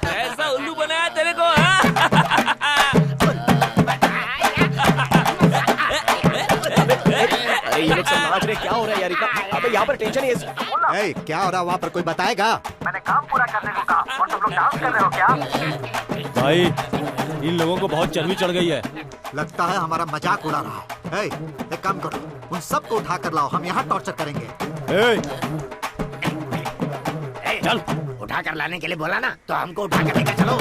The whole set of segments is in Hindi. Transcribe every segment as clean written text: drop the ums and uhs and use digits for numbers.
कैसा उल्लू बनाया तेरे को? अरे ये लोग सब नाच रहे, क्या हो रहा है यार इतना? अबे यहाँ पर टेंशन ही है। ए, क्या हो रहा है वहाँ पर, कोई बताएगा? मैंने काम पूरा करने को कहा और तुम लोग डांस कर रहे हो क्या? भाई इन लोगों को बहुत चर्बी चढ़ गई है। लगता है हमारा मजाक उड़ा रहा है। एक काम करो, उन सबको उठा कर लाओ, हम यहाँ टॉर्चर करेंगे। चल, उठा कर लाने के लिए बोला ना, तो हमको उठा कर लेकर चलो।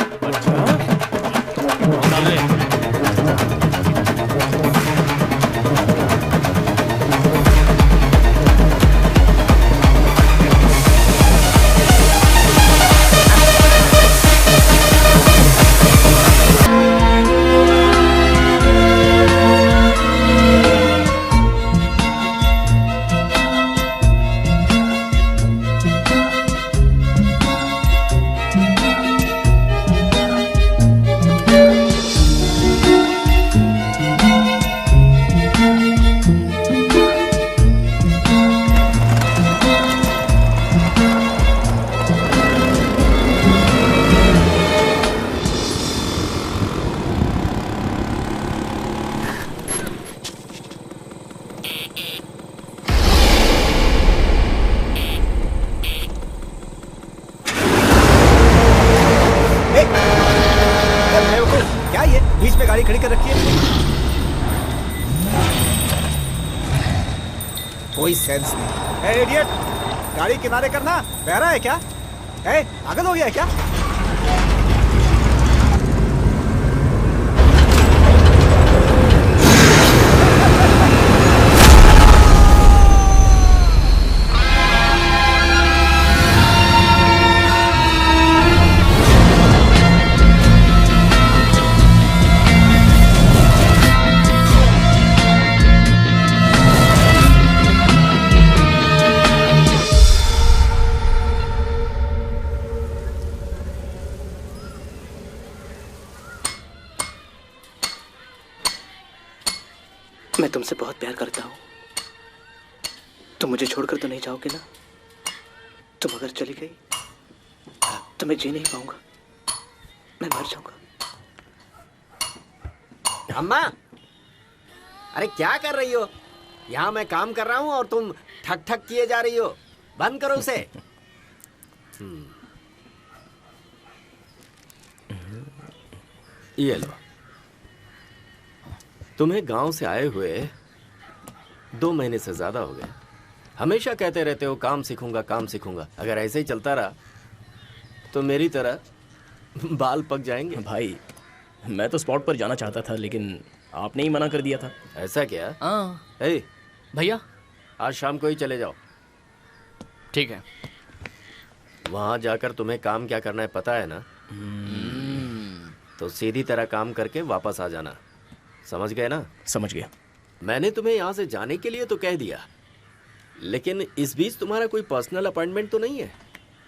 खड़ी कर रखी है, कोई सेंस नहीं। ए इडियट, गाड़ी किनारे करना बहरा है क्या? ए पागल हो गया है क्या? मैं तुमसे बहुत प्यार करता हूँ। तुम मुझे छोड़कर तो नहीं जाओगे ना? तुम अगर चली गई तो मैं जी नहीं पाऊंगा, मैं मर जाऊंगा। अम्मा, अरे क्या कर रही हो? यहाँ मैं काम कर रहा हूँ और तुम ठक ठक किए जा रही हो। बंद करो उसे। ये लो, तुम्हें गांव से आए हुए 2 महीने से ज्यादा हो गए। हमेशा कहते रहते हो काम सीखूंगा काम सीखूंगा। अगर ऐसे ही चलता रहा तो मेरी तरह बाल पक जाएंगे। भाई मैं तो स्पॉट पर जाना चाहता था, लेकिन आपने ही मना कर दिया था। ऐसा क्या? हाँ भैया, आज शाम को ही चले जाओ। ठीक है। वहां जाकर तुम्हें काम क्या करना है पता है ना? तो सीधी तरह काम करके वापस आ जाना। समझ गए ना? समझ गया। मैंने तुम्हें यहाँ से जाने के लिए तो कह दिया, लेकिन इस बीच तुम्हारा कोई पर्सनल अपॉइंटमेंट तो नहीं है?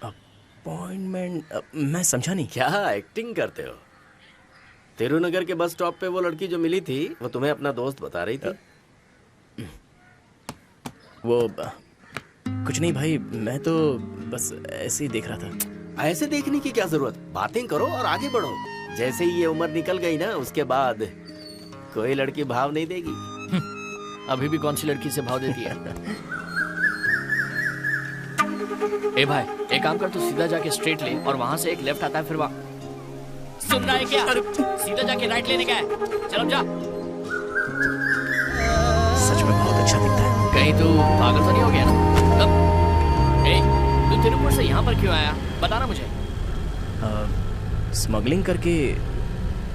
अपॉइंटमेंट? मैं समझा नहीं। क्या एक्टिंग करते हो? तिरुनगर के बस स्टॉप पे वो लड़की जो मिली थी, वो तुम्हें अपना दोस्त बता रही थी। वो कुछ नहीं भाई, मैं तो बस ऐसे ही देख रहा था। ऐसे देखने की क्या जरूरत? बातें करो और आगे बढ़ो। जैसे ही ये उम्र निकल गई ना, उसके बाद कोई लड़की भाव नहीं देगी। अभी भी कौन सी लड़की से भाव देती है? ए भाई, एक काम कर, तू सीधा जाके स्ट्रेट ले और वहां से एक लेफ्ट आता है, फिर वहां। सुन रहा है क्या? सीधा जाके राइट लेने का है। चल जा। सच में बहुत अच्छा दिखता है। कहीं तू पागल तो नहीं हो गया ना? ए, तू तिरुपुर से यहाँ पर क्यों आया? बता ना मुझे। स्मगलिंग करके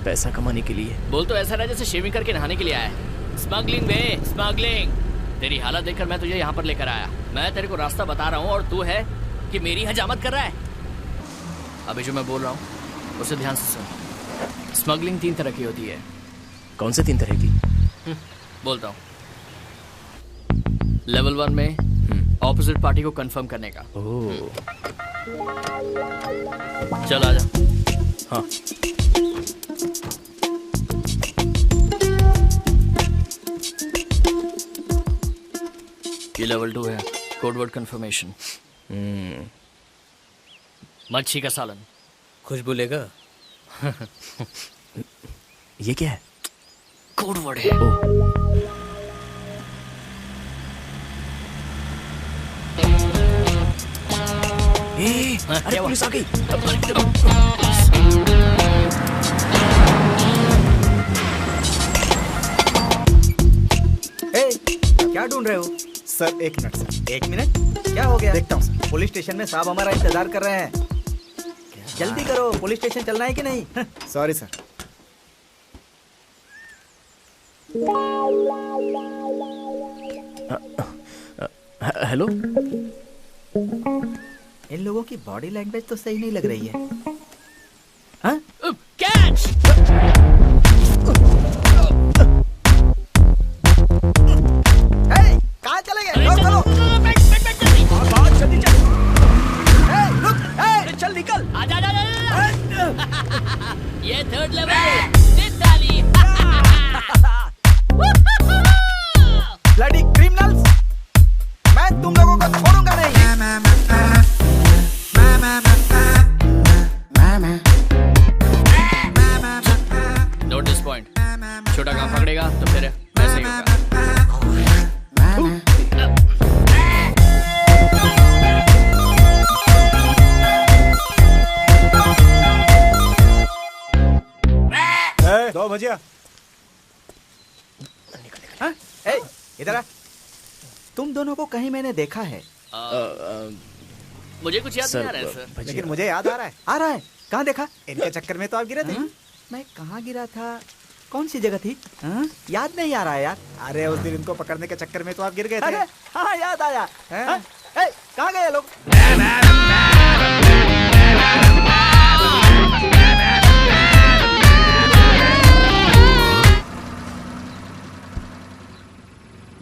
पैसा कमाने के लिए। बोल तो ऐसा रहा जैसे शेविंग करके नहाने के लिए आया है। स्मगलिंग बे, स्मगलिंग। तेरी हालत देखकर मैं तुझे यहाँ पर लेकर आया। मैं तेरे को रास्ता बता रहा हूँ और तू है कि मेरी हजामत कर रहा है। अभी जो मैं बोल रहा हूँ उसे ध्यान से सुन। स्मगलिंग 3 तरह की होती है। कौन से 3 तरह की? बोलता हूँ। लेवल 1 में ऑपोजिट पार्टी को कंफर्म करने का। चल आजा। हाँ। ये लेवल 2 है, कोडवर्ड कंफर्मेशन। मच्छी का सालन। खुशबू लेगा? ये क्या है? कोड वर्ड है। अरे पुलिस आ गई। क्या ढूंढ रहे हो सर? एक मिनट सर। 1 मिनट? क्या हो गया? देखता हूँ सर। पुलिस स्टेशन में साहब हमारा इंतजार कर रहे हैं। जल्दी करो, पुलिस स्टेशन चलना है कि नहीं? Sorry sir. हेलो। इन लोगों की बॉडी लैंग्वेज तो सही नहीं लग रही है। हाँ? कैच! कहाँ चले गए? चलो बहुत जल्दी चल। रुक, चल निकल। आजा ये थर्ड लेवल ताली। ब्लडी क्रिमिनल्स, मैं तुम लोगों को छोड़ूंगा नहीं। Note this point. छोटा काम पकड़ेगा तो फिर वैसे ही होगा। दो भजिया। हाँ? इधर आ। तुम दोनों को कहीं मैंने देखा है। मुझे कुछ याद नहीं आ रहा है सर। लेकिन मुझे याद आ रहा है। आ रहा है? कहाँ देखा? इनके चक्कर में तो आप गिरे थे। मैं कहाँ गिरा था? कौन सी जगह थी? याद नहीं आ रहा है यार। अरे उस दिन इनको पकड़ने के चक्कर में तो आप गिर गए थे। अरे हाँ याद आया। कहाँ गए लोग?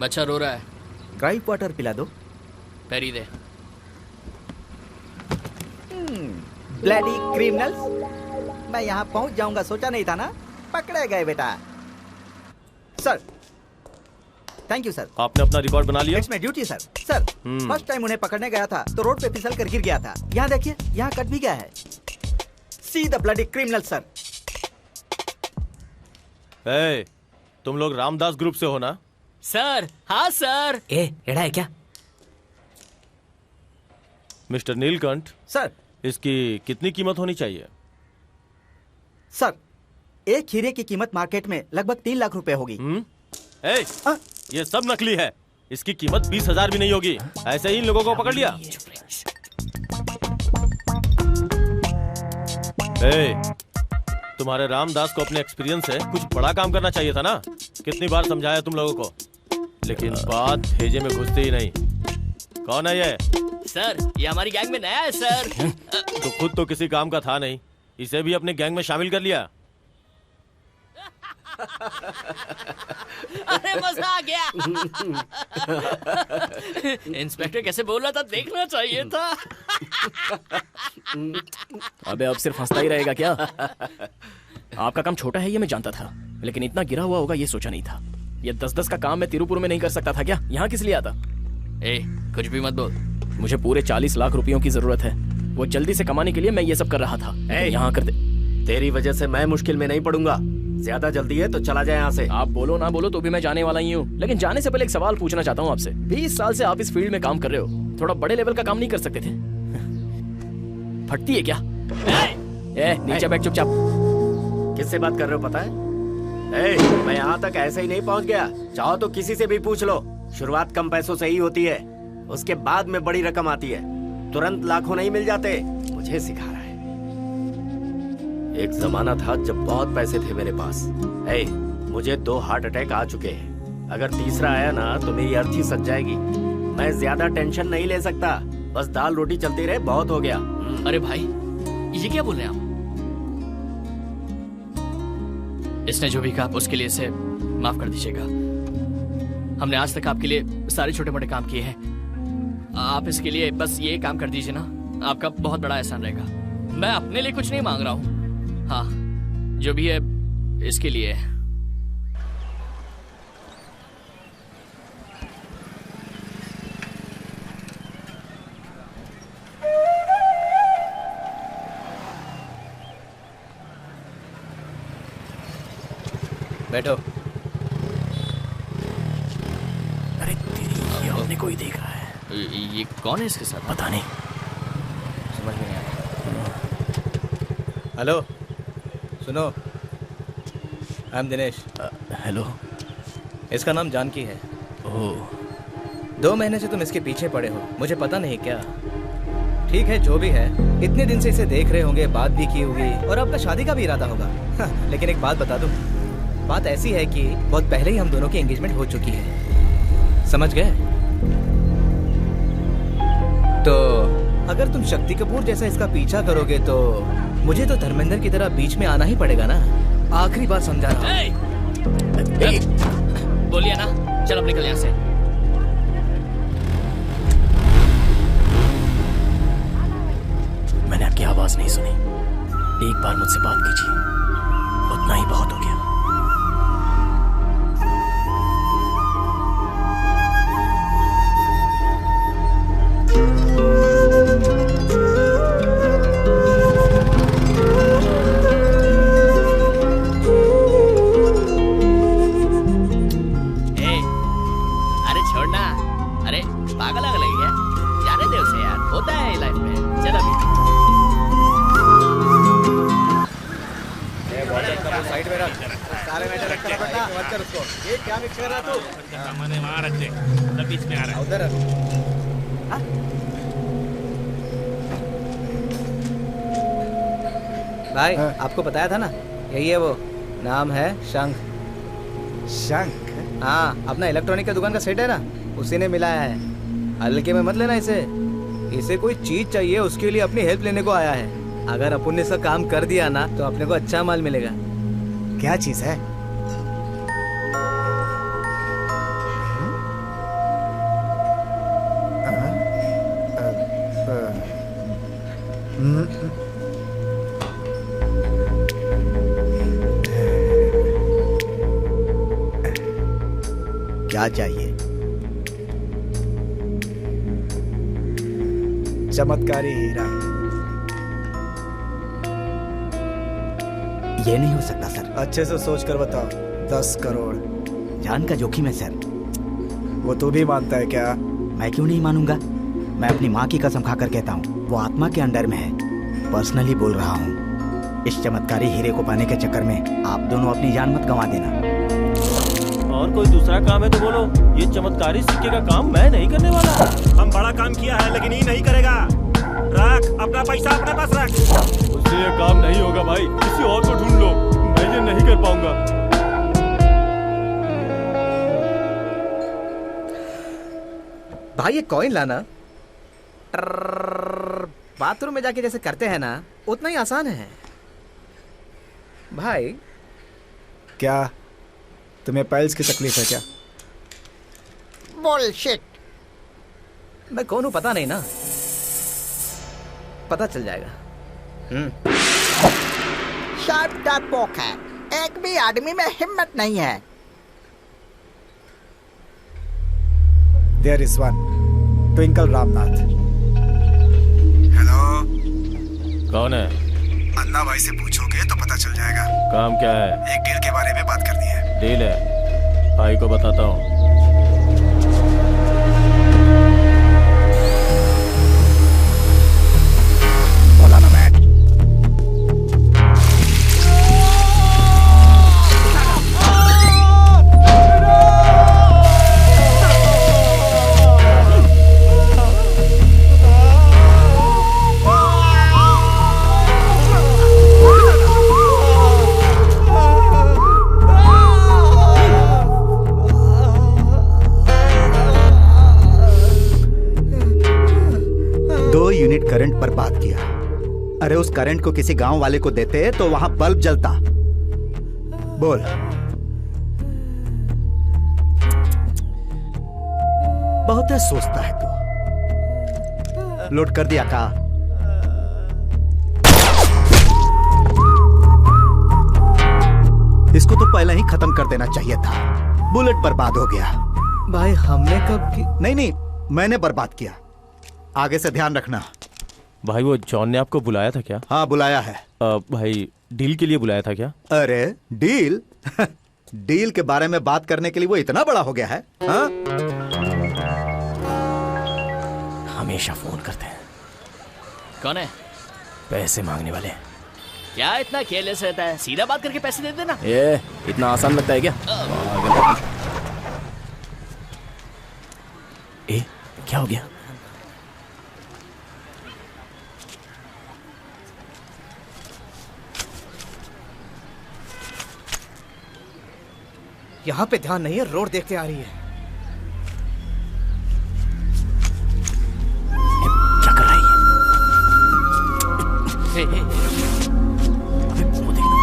बच्चा रो रहा है। ड्राई वाटर पिला दो। पैरी दे। ब्लडी क्रिमिनल्स, मैं यहाँ पहुँच जाऊंगा सोचा नहीं था ना। पकड़े गए बेटा। Sir thank you sir. आपने अपना रिकॉर्ड बना लिया? It's my duty sir. Sir first time उन्हें पकड़ने गया था तो रोड पे फिसल कर गिर गया था। यहाँ देखिए, यहाँ कट भी गया है। See the bloody criminal sir. ए, तुम लोग रामदास ग्रुप से हो ना? सर हाँ सर। एड़ा है क्या? Mister Neelkanth sir. इसकी कितनी कीमत होनी चाहिए? सर एक हीरे की कीमत मार्केट में लगभग 3 लाख रुपए होगी। ये सब नकली है। इसकी कीमत 20,000 भी नहीं होगी। ऐसे ही इन लोगों को पकड़ लिया। तुम्हारे रामदास को अपने एक्सपीरियंस से कुछ बड़ा काम करना चाहिए था ना। कितनी बार समझाया तुम लोगों को, लेकिन बात भेजे में घुसती ही नहीं। कौन है ये? सर ये हमारी गैंग में नया है सर। तो खुद तो किसी काम का था नहीं, इसे भी अपने गैंग में शामिल कर लिया। अरे मजा आ गया। इंस्पेक्टर कैसे बोल रहा था, देखना चाहिए था। अबे अब सिर्फ हंसता ही रहेगा क्या? आपका काम छोटा है ये मैं जानता था, लेकिन इतना गिरा हुआ होगा ये सोचा नहीं था। ये 10-10 का काम मैं तिरुपुर में नहीं कर सकता था क्या? यहाँ किस लिए आता? कुछ भी मत बोल। मुझे पूरे 40 लाख रुपयों की जरूरत है। वो जल्दी से कमाने के लिए मैं ये सब कर रहा था। यहाँ कर दे। तेरी वजह से मैं मुश्किल में नहीं पड़ूंगा। ज्यादा जल्दी है तो चला जाए यहाँ से। आप बोलो ना बोलो तो भी मैं जाने वाला ही हूँ, लेकिन जाने से पहले एक सवाल पूछना चाहता हूँ आपसे। 20 साल से आप इस फील्ड में काम कर रहे हो, थोड़ा बड़े लेवल का काम नहीं कर सकते थे? फटती है क्या? नीचे बैठ चुपचाप। किससे बात कर रहे हो पता है? मैं यहाँ तक ऐसे ही नहीं पहुँच गया। चाहो तो किसी से भी पूछ लो। शुरुआत कम पैसों से ही होती है, उसके बाद में बड़ी रकम आती है। तुरंत लाखों नहीं मिल जाते। मुझे सिखा रहा है। एक जमाना था जब बहुत पैसे थे मेरे पास। मुझे 2 हार्ट अटैक आ चुके हैं। अगर तीसरा आया ना तो मेरी अर्थी सज जाएगी। मैं ज्यादा टेंशन नहीं ले सकता। बस दाल रोटी चलती रहे, बहुत हो गया। अरे भाई ये क्या बोल रहे हैं आप? इसने जो भी कहा उसके लिए इसे माफ कर दीजिएगा। हमने आज तक आपके लिए सारे छोटे मोटे काम किए हैं। आप इसके लिए बस ये काम कर दीजिए ना, आपका बहुत बड़ा एहसान रहेगा। मैं अपने लिए कुछ नहीं मांग रहा हूँ, हाँ जो भी है इसके लिए है। बैठो। अरे तेरी, ये आपने कोई देखा है? ये कौन है इसके साथ? पता नहीं। समझ में नहीं आया। हेलो, सुनो, आई एम दिनेश। हेलो। इसका नाम जानकी है। ओह। 2 महीने से तुम इसके पीछे पड़े हो, मुझे पता नहीं क्या। ठीक है, जो भी है, इतने दिन से इसे देख रहे होंगे, बात भी की होगी और आपका शादी का भी इरादा होगा। लेकिन एक बात बता दूं, बात ऐसी है कि बहुत पहले ही हम दोनों की एंगेजमेंट हो चुकी है, समझ गए? तो अगर तुम शक्ति कपूर जैसा इसका पीछा करोगे तो मुझे तो धर्मेंद्र की तरह बीच में आना ही पड़ेगा ना। आखिरी बार समझा रहा हूं। बोलिए ना, चल अब निकल यहाँ से। मैंने आपकी आवाज नहीं सुनी। एक बार मुझसे बात कीजिए, उतना ही बहुत हो गया। अरे छोड़ना, अरे पागल लग है, जाने दे उसे यार, होता है लाइफ में। चल अभी साइड में रख, सारे मैटर रख कर बेटा, मत कर उसको। ये क्या मिक्स कर रहा तू? मैंने वहाँ रख दे, तब बीच में आ रहा है। उधर रख। भाई, आपको बताया था ना, यही है वो, नाम है शंख। शंख? हाँ, अपना इलेक्ट्रॉनिक का दुकान का सेट है ना, उसी ने मिलाया है। हल्के में मत लेना इसे। इसे कोई चीज चाहिए, उसके लिए अपनी हेल्प लेने को आया है। अगर अपन ने इसका काम कर दिया ना तो अपने को अच्छा माल मिलेगा। क्या चीज है? क्या चाहिए? चमत्कारी हीरा। ये नहीं हो सकता सर। अच्छे से सोच कर बताओ। 10 करोड़। जान का जोखिम है सर। वो तू भी मानता है क्या? मैं क्यों नहीं मानूंगा? मैं अपनी माँ की कसम खाकर कहता हूँ, वो आत्मा के अंडर में है। पर्सनली बोल रहा हूँ। इस चमत्कारी हीरे को पाने के चक्कर में आप दोनों अपनी जान मत गंवा देना। और कोई दूसरा काम है तो बोलो। ये चमत्कारी सिक्के का काम मैं नहीं करने वाला। हम बड़ा काम किया है लेकिन ये नहीं करेगा। रख अपना पैसा अपने पास रख। उससे ये काम नहीं होगा भाई, किसी और को ढूंढ लो। मैं ये नहीं कर पाऊंगा। भाई ये कॉइन लाना बाथरूम में जाके जैसे करते हैं ना, उतना ही आसान है भाई। क्या तुम्हें पाइल्स की तकलीफ है क्या? बुलशिट। मैं कौन हूं पता नहीं ना, पता चल जाएगा। शार्प डरपोक है, एक भी आदमी में हिम्मत नहीं है। There is one, twinkle Ramnath. Hello, कौन है? अन्ना भाई से पूछोगे तो पता चल जाएगा। काम क्या है? एक डील के बारे में बात करनी है। डील है, भाई को बताता हूँ। मौलाना बैठ। करंट बर्बाद किया। अरे उस करंट को किसी गांव वाले को देते तो वहां बल्ब जलता। बोल। बहुत सोचता है तू। लूट कर दिया का? इसको तो पहले ही खत्म कर देना चाहिए था। बुलेट बर्बाद हो गया। भाई हमने कब की? नहीं, मैंने बर्बाद किया। आगे से ध्यान रखना। भाई वो जॉन ने आपको बुलाया था क्या? हाँ बुलाया है। भाई डील के लिए बुलाया था क्या? अरे डील डील के बारे में बात करने के लिए वो इतना बड़ा हो गया है? हाँ? हमेशा फोन करते हैं। कौन है? पैसे मांगने वाले। क्या इतना केयरलेस रहता है? सीधा बात करके पैसे दे देना। ये इतना आसान लगता है क्या? क्या हो गया? यहाँ पे ध्यान नहीं है, रोड देखते आ रही है। क्या कर रही है? हे, हे, अबे वो देखना।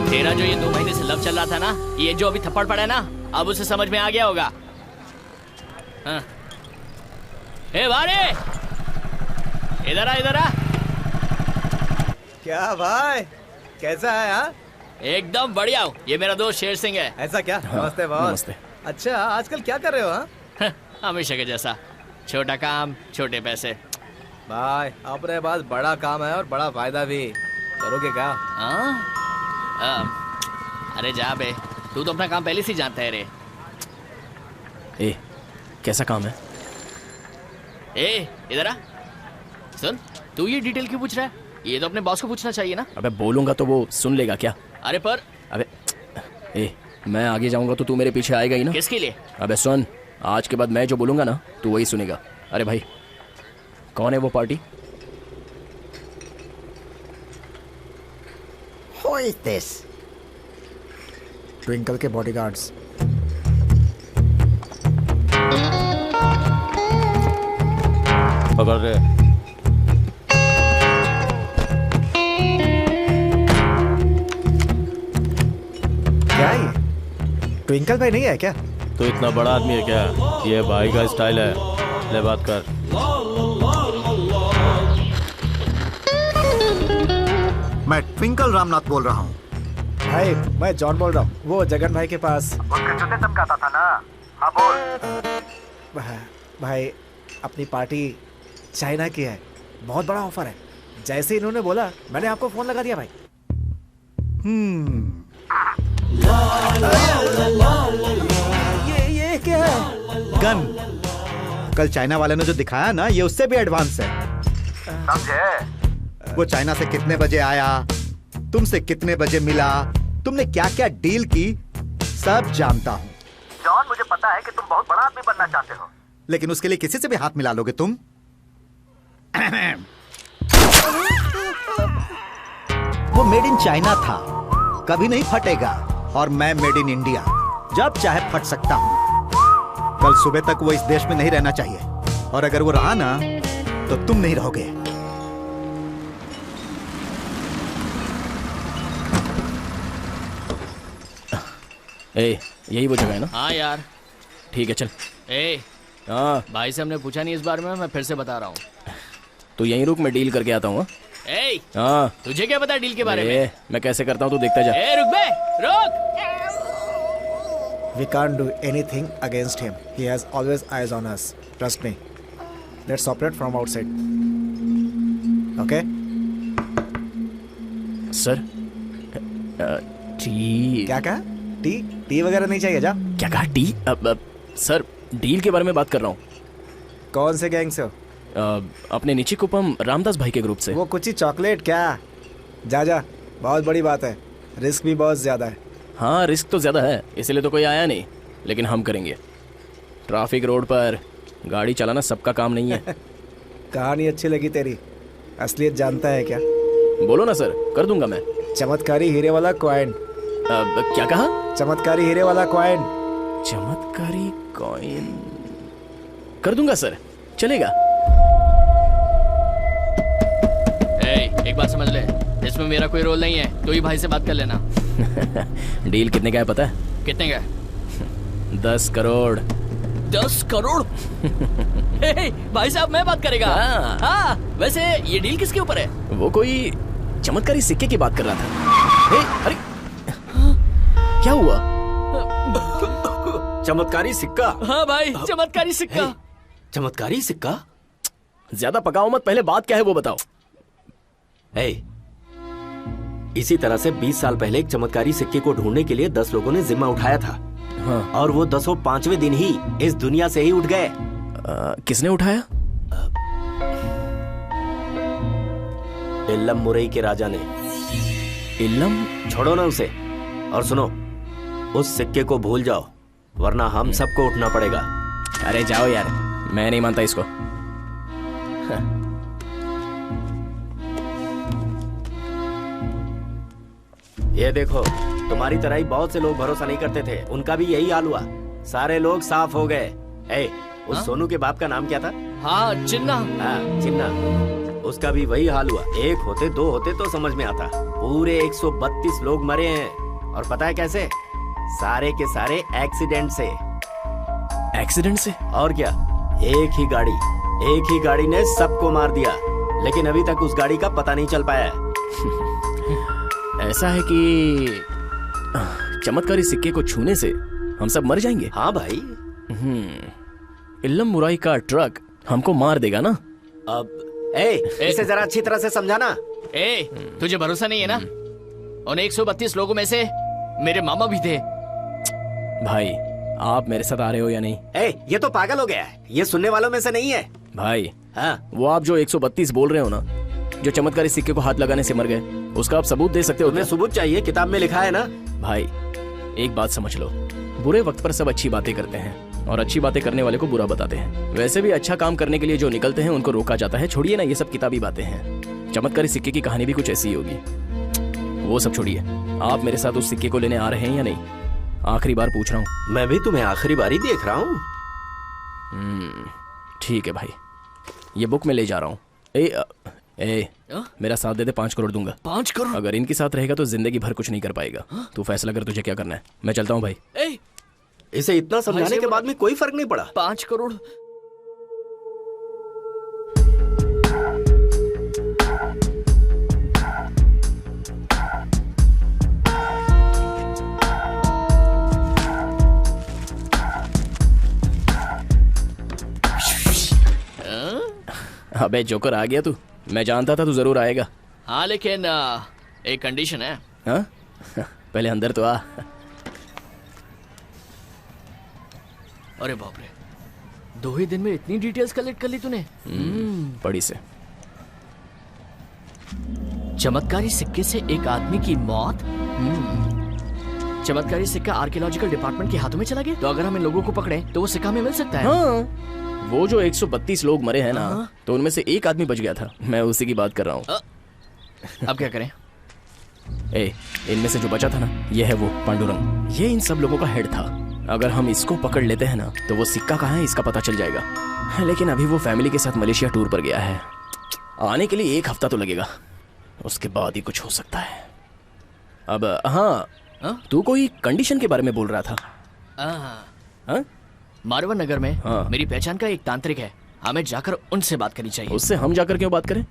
तेरा जो ये 2 महीने से लव चल रहा था ना, ये जो अभी थप्पड़ पड़ा है ना, अब उसे समझ में आ गया होगा। हाँ। ए वारे, इधर आ, इधर आ। क्या भाई, कैसा है? हाँ, एकदम बढ़िया हूँ। ये मेरा दोस्त शेर सिंह है। ऐसा क्या? नमस्ते बॉस। नमस्ते। अच्छा, आजकल क्या कर रहे हो? हाँ हमेशा के जैसा, छोटा काम छोटे पैसे। भाई, अपने पास बड़ा काम है और बड़ा फायदा भी। करोगे क्या? हाँ? अरे जा बे, तू तो अपना काम पहले से जानता है रे। ए, कैसा काम है? ए, इधर आ। सुन, तू ये डिटेल क्यों पूछ रहा है? ये तो अपने बॉस को पूछना चाहिए ना। अबे बोलूंगा तो वो सुन लेगा क्या? अरे पर अबे ए, मैं आगे जाऊंगा तो तू मेरे पीछे आएगा ही ना? किसके लिए? अबे सुन, आज के बाद मैं जो बोलूंगा ना तू वही सुनेगा। अरे भाई, कौन है वो party? Who is this? Twinkle के बॉडीगार्ड्स। पकड़ रहे। क्या ये? ट्विंकल भाई नहीं है क्या? तो इतना बड़ा आदमी है क्या? ये भाई का स्टाइल है। ले बात कर। मैं ट्विंकल रामनाथ बोल रहा हूँ। भाई, मैं जॉन बोल रहा हूँ, वो जगन भाई के पास। उसके जूते चमकाता था ना? हाँ बोल। भाई, अपनी पार्टी चाइना की है, बहुत बड़ा ऑफर है। जैसे इन्होंने बोला, मैंने आपको फोन लगा दिया भाई। ये क्या है? गन। कल चाइना वाले ने जो दिखाया ना, ये उससे भी एडवांस है। समझे? वो चाइना से कितने बजे आया, तुमसे कितने बजे मिला, तुमने क्या क्या डील की, सब जानता हूँ। जॉन, मुझे पता है कि तुम बहुत बड़ा आदमी बनना चाहते हो, लेकिन उसके लिए किसी से भी हाथ मिला लोगे तुम? वो मेड इन चाइना था, कभी नहीं फटेगा। और मैं मेड इन इंडिया, जब चाहे फट सकता हूँ। कल सुबह तक वो इस देश में नहीं रहना चाहिए, और अगर वो रहा ना तो तुम नहीं रहोगे। ए, यही वो जगह है ना? हाँ यार। ठीक है चल। ए, हाँ भाई से हमने पूछा नहीं इस बारे में, मैं फिर से बता रहा हूँ। तो यहीं रुक, मैं डील करके आता हूँ। ए, हाँ, तुझे क्या पता डील के बारे में? मैं कैसे करता हूँ तू देखता जा। ए, रुक बे, रुक। We can't do anything against him. He has always eyes on us. Trust me. Let's operate from outside. Okay? Sir, T क्या कहा? टी? टी वगैरह नहीं चाहिए, जा। क्या कहा? टी? सर, डील के बारे में बात कर रहा हूँ। कौन से गैंग से हो? अपने नीचे कुपम रामदास भाई के ग्रुप से। वो कुछ ही चॉकलेट क्या? जा जा, बहुत बड़ी बात है, रिस्क भी बहुत ज्यादा है। हाँ, रिस्क तो ज्यादा है, इसलिए तो कोई आया नहीं, लेकिन हम करेंगे। ट्रैफिक रोड पर गाड़ी चलाना सबका काम नहीं है। कहानी अच्छी लगी तेरी, असलियत जानता है क्या? बोलो ना सर, कर दूंगा मैं। चमत्कारी हीरे वाला कॉइन। क्या कहा? चमत्कारी हीरे वाला कॉइन। चमत्कारी कॉइन कर दूंगा सर, चलेगा। ए, एक बात समझ ले, इसमें मेरा कोई रोल नहीं है, तो ही भाई से बात कर लेना। डील कितने का है पता है? कितने का? 10 करोड़। 10 करोड़? भाई साहब मैं बात करेगा। हाँ, वैसे ये डील किसके ऊपर है? वो कोई चमत्कारी सिक्के की बात कर रहा था। अरे क्या हुआ? चमत्कारी सिक्का? हाँ भाई, चमत्कारी सिक्का। चमत्कारी सिक्का? ज्यादा पकाओ मत, पहले बात क्या है वो बताओ। इसी तरह से 20 साल पहले एक चमत्कारी सिक्के को ढूंढने के लिए 10 लोगों ने जिम्मा उठाया था। हाँ। और वो 10 5वें दिन ही इस दुनिया से ही उठ गए। किसने उठाया? इल्लम मुरई के राजा ने। इल्लम? छोड़ो ना उसे, और सुनो, उस सिक्के को भूल जाओ, वरना हम सबको उठना पड़ेगा। अरे जाओ यार, मैं नहीं मानता इसको। ये देखो, तुम्हारी तरह ही बहुत से लोग भरोसा नहीं करते थे, उनका भी यही हाल हुआ। सारे लोग साफ हो गए। उस सोनू के बाप का नाम क्या था? हाँ, चिन्ना। हाँ, चिन्ना। उसका भी वही हाल हुआ। 1 होते 2 होते तो समझ में आता, पूरे 132 लोग मरे हैं। और पता है कैसे? सारे के सारे एक्सीडेंट से। एक्सीडेंट से? और क्या, एक ही गाड़ी ने सबको मार दिया, लेकिन अभी तक उस गाड़ी का पता नहीं चल पाया है। ऐसा है कि चमत्कारी सिक्के को छूने से हम सब मर जाएंगे? हाँ भाई। इल्लम मुराई का ट्रक हमको मार देगा ना? अब इसे जरा अच्छी तरह से समझाना। तुझे भरोसा नहीं है ना? उन 132 लोगों में से मेरे मामा भी थे। भाई, आप मेरे साथ आ रहे हो या नहीं? ये तो पागल हो गया है, ये सुनने वालों में से नहीं है। भाई, हाँ? वो आप जो 132 बोल रहे हो ना, जो चमत्कारी सिक्के को हाथ लगाने से मर गए, उसका आप सबूत दे सकते हो? तुम्हें सबूत चाहिए? किताब में लिखा है ना। भाई, एक बात समझ लो, बुरे वक्त पर सब अच्छी बातें करते हैं और अच्छी बातें करने वाले को बुरा बताते हैं। वैसे भी अच्छा काम करने के लिए जो निकलते हैं उनको रोका जाता है। छोड़िए ना, ये सब किताबी बातें हैं। चमत्कारी सिक्के की कहानी भी कुछ ऐसी ही होगी। वो सब छोड़िए, आप मेरे साथ उस सिक्के को लेने आ रहे हैं या नहीं? आखिरी बार पूछ रहा हूँ। मैं भी तुम्हें आखिरी बार ही देख रहा हूँ। ठीक है भाई, ये बुक में ले जा रहा हूँ। मेरा साथ दे दे, 5 करोड़ दूंगा। 5 करोड़? अगर इनके साथ रहेगा तो जिंदगी भर कुछ नहीं कर पाएगा। तू फैसला कर, तुझे क्या करना है। मैं चलता हूँ भाई। इसे इतना समझाने के बाद में कोई फर्क नहीं पड़ा। 5 करोड़? अबे जोकर, आ गया तू। मैं जानता था तू जरूर आएगा। हाँ, लेकिन एक कंडीशन है। हाँ? पहले अंदर तो आ। अरे बाप रे, 2 ही दिन में इतनी डिटेल्स कलेक्ट कर ली तूने। बड़ी से। चमत्कारी सिक्के से एक आदमी की मौत। चमत्कारी सिक्का आर्कियोलॉजिकल डिपार्टमेंट के हाथों में चला गया, तो अगर हम इन लोगों को पकड़े तो वो सिक्का हमें मिल सकता है। हाँ। वो जो 132 लोग मरे हैं ना, तो उनमें से एक आदमी बच गया था। मैं उसी की बात कर रहा हूँ। अब क्या करें? इनमें से जो बचा था ना, ये है वो पांडुरंग। ये इन सब लोगों का हेड था। अगर हम इसको पकड़ लेते हैं ना, तो वो सिक्का कहाँ है इसका पता चल जाएगा। लेकिन अभी वो फैमिली के साथ मलेशिया टूर पर गया है। आने के लिए 1 हफ्ता तो लगेगा, उसके बाद ही कुछ हो सकता है। अब हाँ, तू कोई कंडीशन के बारे में बोल रहा था। हाँ? मारवा नगर में मेरी पहचान का एक तांत्रिक है, हमें जाकर उनसे बात करनी चाहिए। उससे हम जाकर क्यों बात करें?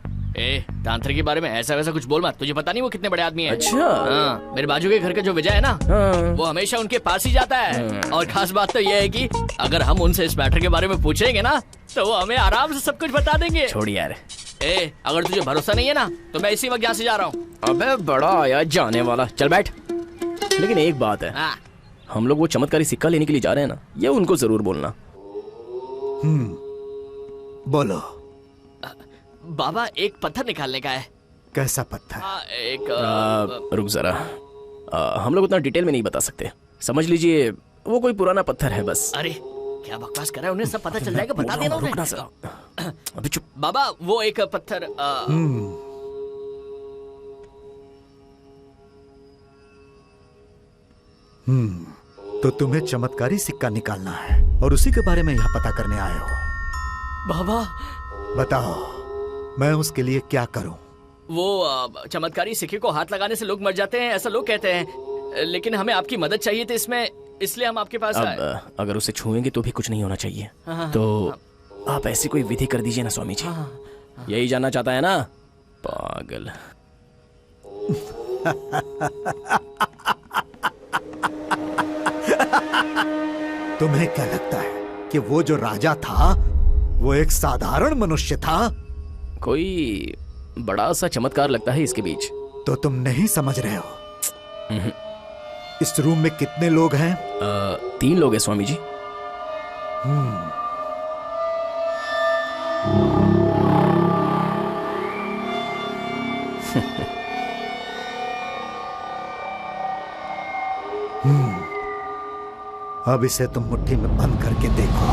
तांत्रिक के बारे में ऐसा वैसा कुछ बोल मत, तुझे पता नहीं वो कितने बड़े आदमी हैं। अच्छा। मेरे बाजू के घर का जो विजय है ना, वो हमेशा उनके पास ही जाता है। और खास बात तो ये है कि अगर हम उनसे इस मैटर के बारे में पूछेंगे ना, तो वो हमें आराम से सब कुछ बता देंगे। छोड़ यार। अगर तुझे भरोसा नहीं है ना, तो मैं इसी वक्त यहाँ से जा रहा हूँ। अबे बड़ा आया जाने वाला, चल बैठ। लेकिन एक बात है, हम लोग वो चमत्कारी सिक्का लेने के लिए जा रहे हैं ना, ये उनको जरूर बोलना। बोलो। बाबा, एक पत्थर निकालने का है। कैसा पत्थर? रुक जरा, हम लोग उतना डिटेल में नहीं बता सकते। समझ लीजिए वो कोई पुराना पत्थर है बस। अरे क्या बकवास कर रहा है, उन्हें सब पता चल जाएगा, बता देना उन्हें। रुकना जरा। अभी चुप। बाबा, वो एक पत्थर तो तुम्हें चमत्कारी सिक्का निकालना है और उसी के बारे में यहाँ पता करने आए हो। बाबा बताओ, मैं उसके लिए क्या करूं? वो चमत्कारी सिक्के को हाथ लगाने से लोग मर जाते हैं, ऐसा लोग कहते हैं। लेकिन हमें आपकी मदद चाहिए थी इसमें, इसलिए हम आपके पास आए। अगर उसे छुएंगे तो भी कुछ नहीं होना चाहिए। हाँ, तो आप ऐसी कोई विधि कर दीजिए ना स्वामी जी। यही जानना चाहता है ना, पागल। तुम्हें क्या लगता है कि वो जो राजा था वो एक साधारण मनुष्य था? कोई बड़ा सा चमत्कार लगता है इसके बीच। तो तुम नहीं समझ रहे हो। इस रूम में कितने लोग हैं? 3 लोग हैं स्वामी जी। अब इसे तुम मुट्ठी में बंद करके देखो।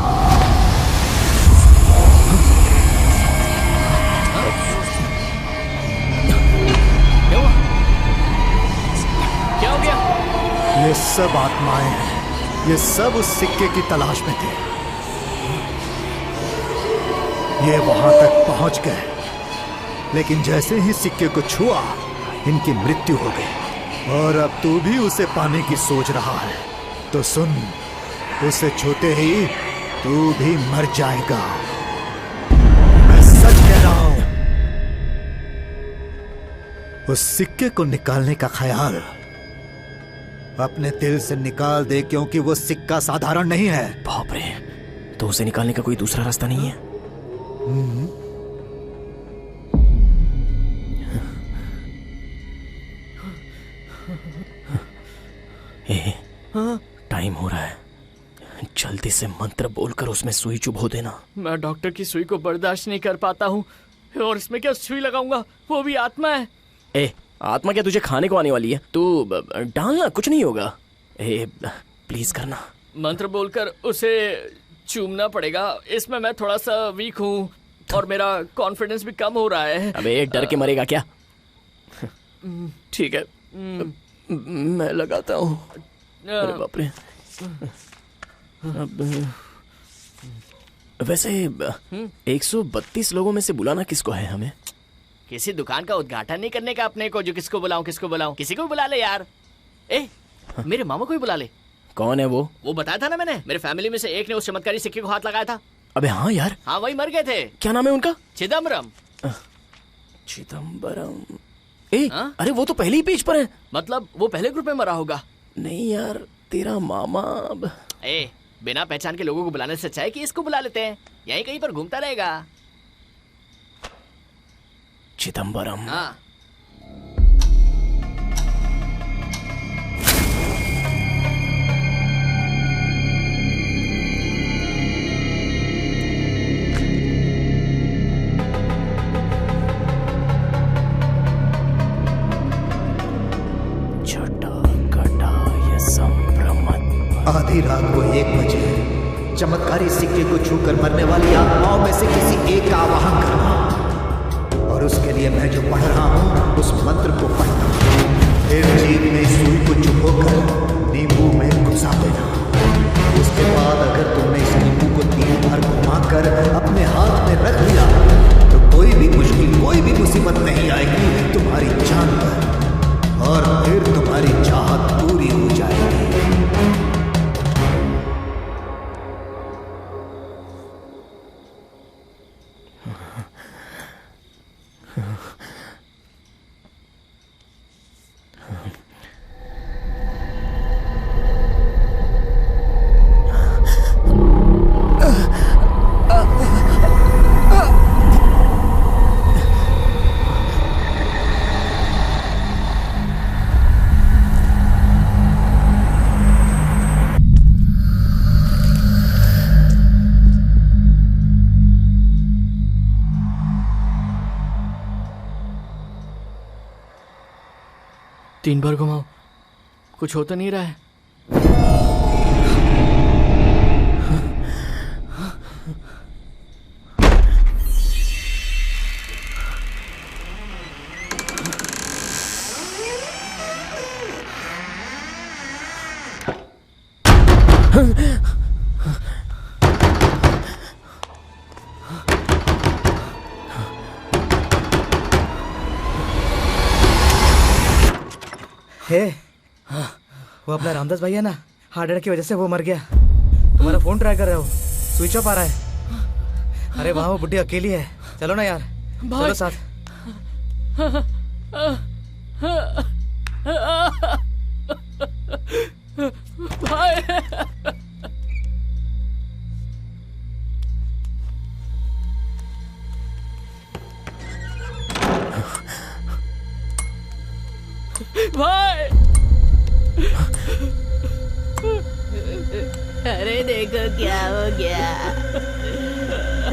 क्या हो गया? ये सब आत्माएं हैं, ये सब उस सिक्के की तलाश में थे। ये वहां तक पहुंच गए, लेकिन जैसे ही सिक्के को छुआ इनकी मृत्यु हो गई। और अब तू भी उसे पाने की सोच रहा है तो सुन, उसे छूते ही तू भी मर जाएगा। मैं सच कह रहा हूं। उस सिक्के को निकालने का ख्याल अपने दिल से निकाल दे, क्योंकि वो सिक्का साधारण नहीं है। बाप रे, तो उसे निकालने का कोई दूसरा रास्ता नहीं है? टाइम हो रहा है, जल्दी से मंत्र बोलकर उसमें सुई चुभो देना। मैं डॉक्टर की सुई को बर्दाश्त नहीं कर पाता हूँ, और इसमें क्या सुई लगाऊंगा? वो भी आत्मा है। ए, आत्मा क्या तुझे खाने को आने वाली है? तू डालना, कुछ नहीं होगा। ए, प्लीज करना। मंत्र बोलकर उसे चूमना पड़ेगा। इसमें मैं थोड़ा सा वीक हूँ और मेरा कॉन्फिडेंस भी कम हो रहा है। अबे डर के मरेगा क्या? ठीक है, मैं लगाता हूँ। अरे बाप रे। अब वैसे 132 लोगों में से बुलाना किसको है हमें? किसी दुकान का उद्घाटन नहीं करने का अपने को, जो किसको बुलाऊं किसको बुलाऊं? किसी को भी बुला ले यार। ए, मेरे मामा को ही बुला ले। कौन है वो? वो बताया था ना मैंने, मेरे फैमिली में से एक ने उस चमत्कारी सिक्के को हाथ लगाया था। अबे हाँ यार। हाँ, वही मर गए थे। क्या नाम है उनका? चिदम्बरम। चिदम्बरम। ए, अरे वो तो पहले ही पेज पर है। मतलब वो पहले ग्रुप में मरा होगा। नहीं यार, तेरा मामा। ए, बिना पहचान के लोगों को बुलाने से अच्छा है कि इसको बुला लेते हैं, यहीं कहीं पर घूमता रहेगा। चिदम्बरम। हाँ। आधी रात को 1 बजे चमत्कारी सिक्के को छूकर मरने वाली आत्माओं में से किसी एक का आवाहन करना, और उसके लिए मैं जो पढ़ रहा हूं उस मंत्र को पढ़ना। फिर जीभ में सुई को चुभोकर नींबू में घुसा देना। उसके बाद अगर तुमने इस नींबू को 3 बार घुमाकर अपने हाथ में रख लिया तो कोई भी मुश्किल, कोई भी मुसीबत नहीं आएगी तुम्हारी जान पर, और फिर तुम्हारी चाहत पूरी हो जाएगी। तीन बार घुमाओ, कुछ हो तो नहीं रहा है। हे वो अपना रामदास भाई है ना, हार्ट अटैक की वजह से वो मर गया। तुम्हारा फोन ट्राई कर रहे हो, स्विच ऑफ आ रहा है। अरे वहाँ वो बुढ़ी अकेली है, चलो ना यार, चलो साथ। भाई भाई अरे देखो क्या हो गया।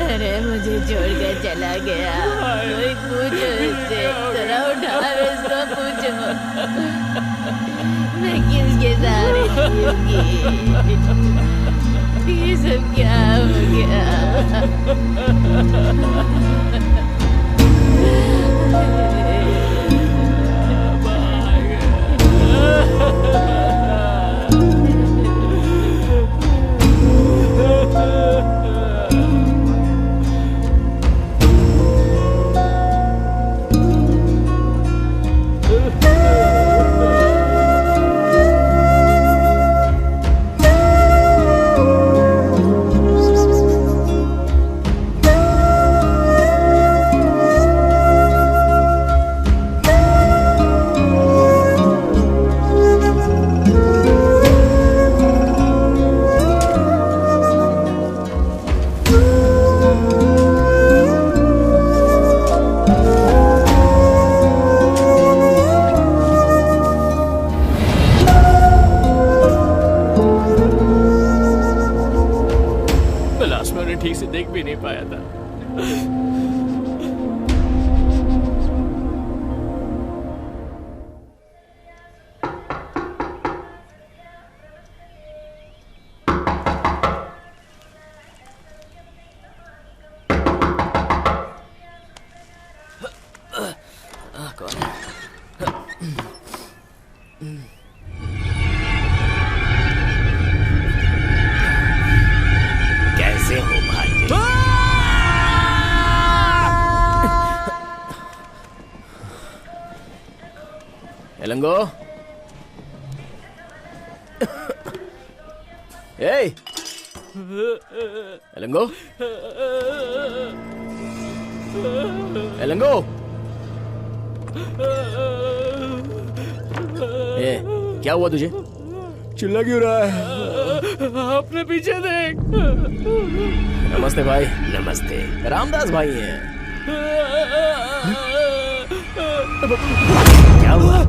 अरे मुझे छोड़कर चला गया। कोई पूछो इससे, जरा उठा इसको, पूछो मैं किसके सहारे जीऊंगी। ये सब क्या हो ठीक से देख भी नहीं पाया था। कैसे हो भाई? एलंगो, ए एलंगो, एलंगो, ए क्या हुआ तुझे? चिल्ला क्यों रहा है? अपने पीछे देख। नमस्ते भाई। नमस्ते। रामदास भाई हैं। क्या हुआ?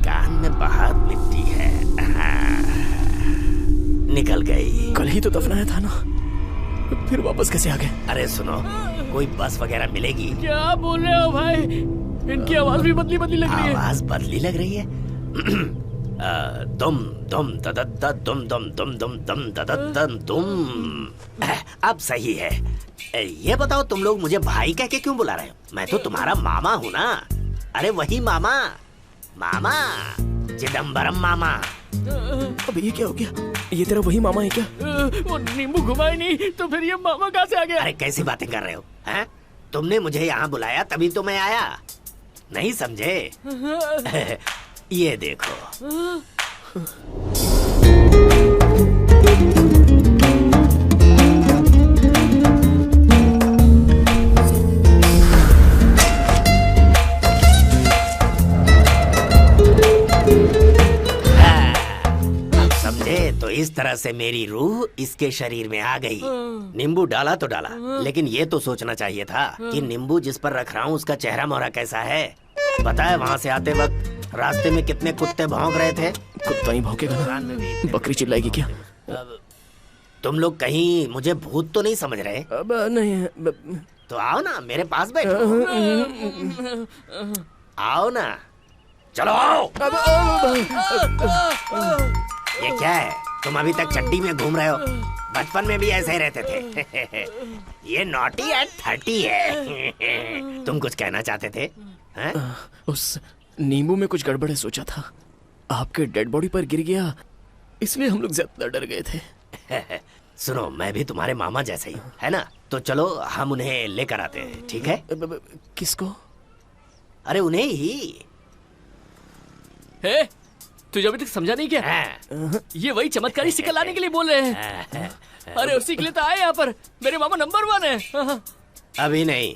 कान में बहुत मिट्टी है। निकल गई। कल ही तो दफनाया था ना, फिर वापस कैसे आ गए? अरे सुनो, कोई बस वगैरह मिलेगी? क्या बोल रहे हो भाई? इनकी आवाज भी बदली बदली लग रही है। आवाज बदली लग रही है? दुम दुम तदद्द दुम दुम दुम दुम दुम तदद्द दुम। अब सही है। ये बताओ, तुम लोग मुझे भाई कह के क्यों बुला रहे हो? मैं तो तुम्हारा मामा हूँ ना। अरे वही मामा, मामा चिदम्बरम मामा। अब ये क्या हो गया? ये तेरा वही मामा है क्या? वो नींबू घुमाए नहीं तो फिर ये मामा कहाँ से आ गया? अरे कैसी बातें कर रहे हो? हैं? तुमने मुझे यहाँ बुलाया तभी तो मैं आया, नहीं समझे? ये देखो। समझे? तो इस तरह से मेरी रूह इसके शरीर में आ गई। नींबू डाला तो डाला, लेकिन ये तो सोचना चाहिए था कि नींबू जिस पर रख रहा हूँ उसका चेहरा मोहरा कैसा है। पता है वहाँ से आते वक्त रास्ते में कितने कुत्ते भौंक रहे थे? कुत्ता ही भौंकेगा ना, बकरी चिल्लाएगी क्या? तुम लोग कहीं मुझे भूत तो नहीं समझ रहे? अब नहीं। तो आओ ना, मेरे पास बैठो। आओ ना, चलो आओ। ये क्या है? तुम अभी तक चड्डी में घूम रहे हो? बचपन में भी ऐसे ही रहते थे। ये नॉटी एट 30 है। तुम कुछ कहना चाहते थे? हैं? उस नींबू में कुछ गड़बड़ है, सोचा था आपके डेड बॉडी पर गिर गया, इसलिए हम लोग ज्यादा डर गए थे। सुनो, मैं भी तुम्हारे मामा जैसे ही हूँ, है ना? तो चलो हम उन्हें लेकर आते हैं, ठीक है? किसको? अरे उन्हें ही। हे, तुझे अभी तक समझा नहीं क्या? ये वही चमत्कारी सिक्का लाने के लिए बोल रहे हैं। अरे उसी के लिए तो आए यहाँ पर। मेरे मामा नंबर 1 है। अभी नहीं,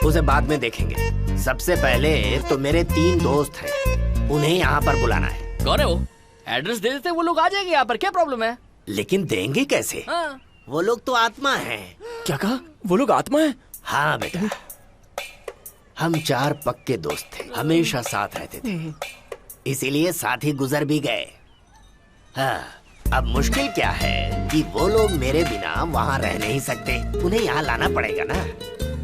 उसे बाद में देखेंगे। सबसे पहले तो मेरे 3 दोस्त हैं, उन्हें यहाँ पर बुलाना है। कौन है वो? एड्रेस दे देते वो लोग आ जाएंगे यहाँ पर, क्या प्रॉब्लम है? लेकिन देंगे कैसे? वो लोग तो आत्मा हैं। क्या कहा? वो लोग आत्मा हैं? हाँ बेटा, हम 4 पक्के दोस्त थे, हमेशा साथ रहते थे, इसीलिए साथ ही गुजर भी गए। हाँ, अब मुश्किल क्या है कि वो लोग मेरे बिना वहाँ रह नहीं सकते, उन्हें यहाँ लाना पड़ेगा ना।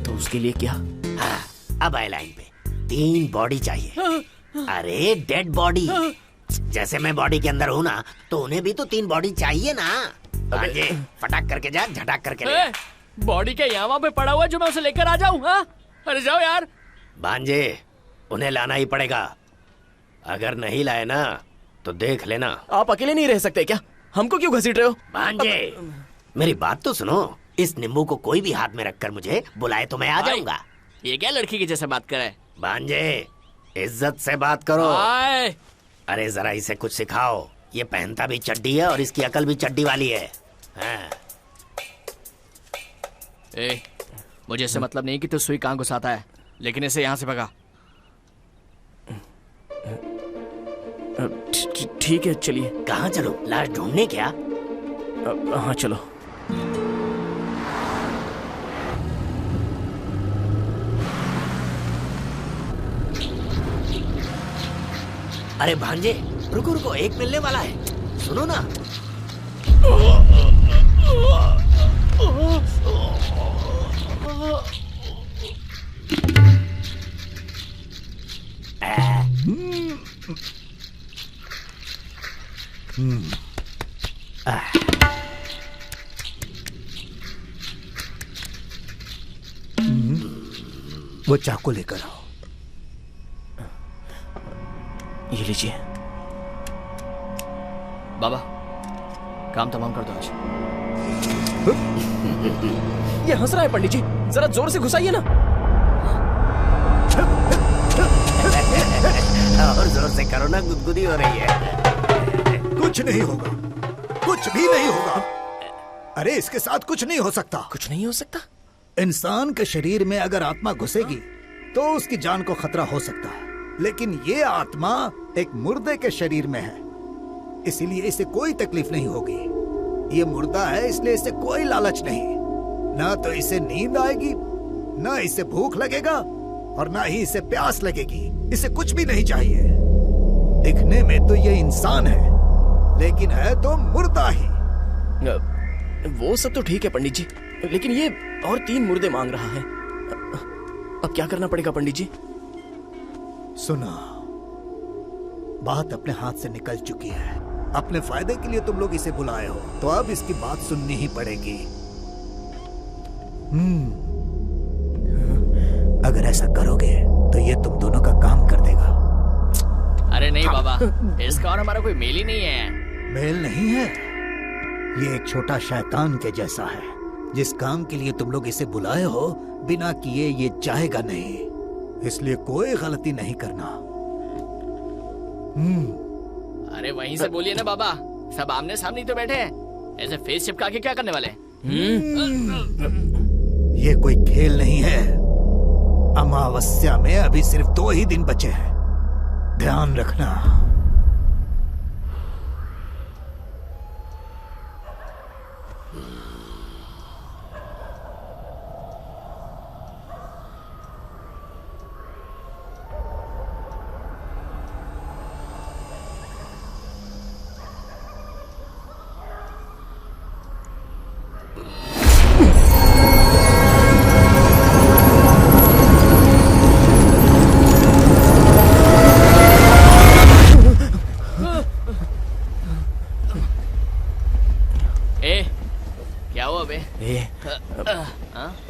तो उसके लिए क्या? हाँ, अब आए लाइन पे। 3 बॉडी चाहिए। अरे डेड बॉडी। जैसे मैं बॉडी के अंदर हूँ ना, तो उन्हें भी तो 3 बॉडी चाहिए ना। भांजे, फटाक करके जा, झटाक करके ले। बॉडी के यहाँ पे पड़ा हुआ जो मैं उसे लेकर आ जाऊँ? हाँ, अरे जाओ यार। भांजे, उन्हें लाना ही पड़ेगा। अगर नहीं लाए ना तो देख लेना। आप अकेले नहीं रह सकते क्या? हमको क्यों घसीट रहे हो? भांजे, मेरी बात तो सुनो। इस नींबू को कोई भी हाथ में रखकर मुझे बुलाए तो मैं आ जाऊंगा। ये क्या लड़की की जैसे बात करे? भांजे, इज्जत से बात करो। अरे जरा इसे कुछ सिखाओ। ये पहनता भी चड्डी है और इसकी अकल भी चड्डी वाली है। हाँ। मुझे इससे मतलब नहीं कि तू सुई कहाँ घुसाता है, लेकिन इसे यहाँ से भगा। ठीक है, चलिए। कहाँ चलो? लाश ढूंढने क्या? हाँ चलो। अरे भांजे, रुको रुको, एक मिलने वाला है, सुनो ना। वो चाकू लेकर आओ। ये लीजिए। बाबा, काम तमाम कर दो आज। ये हंस रहा है पंडित जी, जरा जोर से घुसाइए ना। और जोर से करो ना, गुदगुदी हो रही है। कुछ नहीं होगा, कुछ भी नहीं होगा। अरे इसके साथ कुछ नहीं हो सकता। कुछ नहीं हो सकता? इंसान के शरीर में अगर आत्मा घुसेगी तो उसकी जान को खतरा हो सकता है, लेकिन ये आत्मा एक मुर्दे के शरीर में है, इसीलिए इसे कोई तकलीफ नहीं होगी। ये मुर्दा है, इसलिए इसे कोई लालच नहीं। ना तो इसे नींद आएगी, ना इसे भूख लगेगा, और ना ही इसे प्यास लगेगी। इसे कुछ भी नहीं चाहिए। दिखने में तो ये इंसान है, लेकिन है तो मुर्दा ही। वो सब तो ठीक है पंडित जी, लेकिन ये और 3 मुर्दे मांग रहा है। अब क्या करना पड़ेगा पंडित जी? सुना, बात अपने हाथ से निकल चुकी है। अपने फायदे के लिए तुम लोग इसे बुलाए हो, तो अब इसकी बात सुननी ही पड़ेगी। अगर ऐसा करोगे तो ये तुम दोनों का काम कर देगा। अरे नहीं बाबा, इसका और हमारा कोई मेल ही नहीं है। मेल नहीं है? ये एक छोटा शैतान के जैसा है। जिस काम के लिए तुम लोग इसे बुलाए हो, बिना किए ये जाएगा नहीं, इसलिए कोई गलती नहीं करना। अरे वहीं से बोलिए ना बाबा, सब आमने सामने तो बैठे हैं, ऐसे फेस चिपका के क्या करने वाले? ये कोई खेल नहीं है। अमावस्या में अभी सिर्फ 2 ही दिन बचे हैं, ध्यान रखना।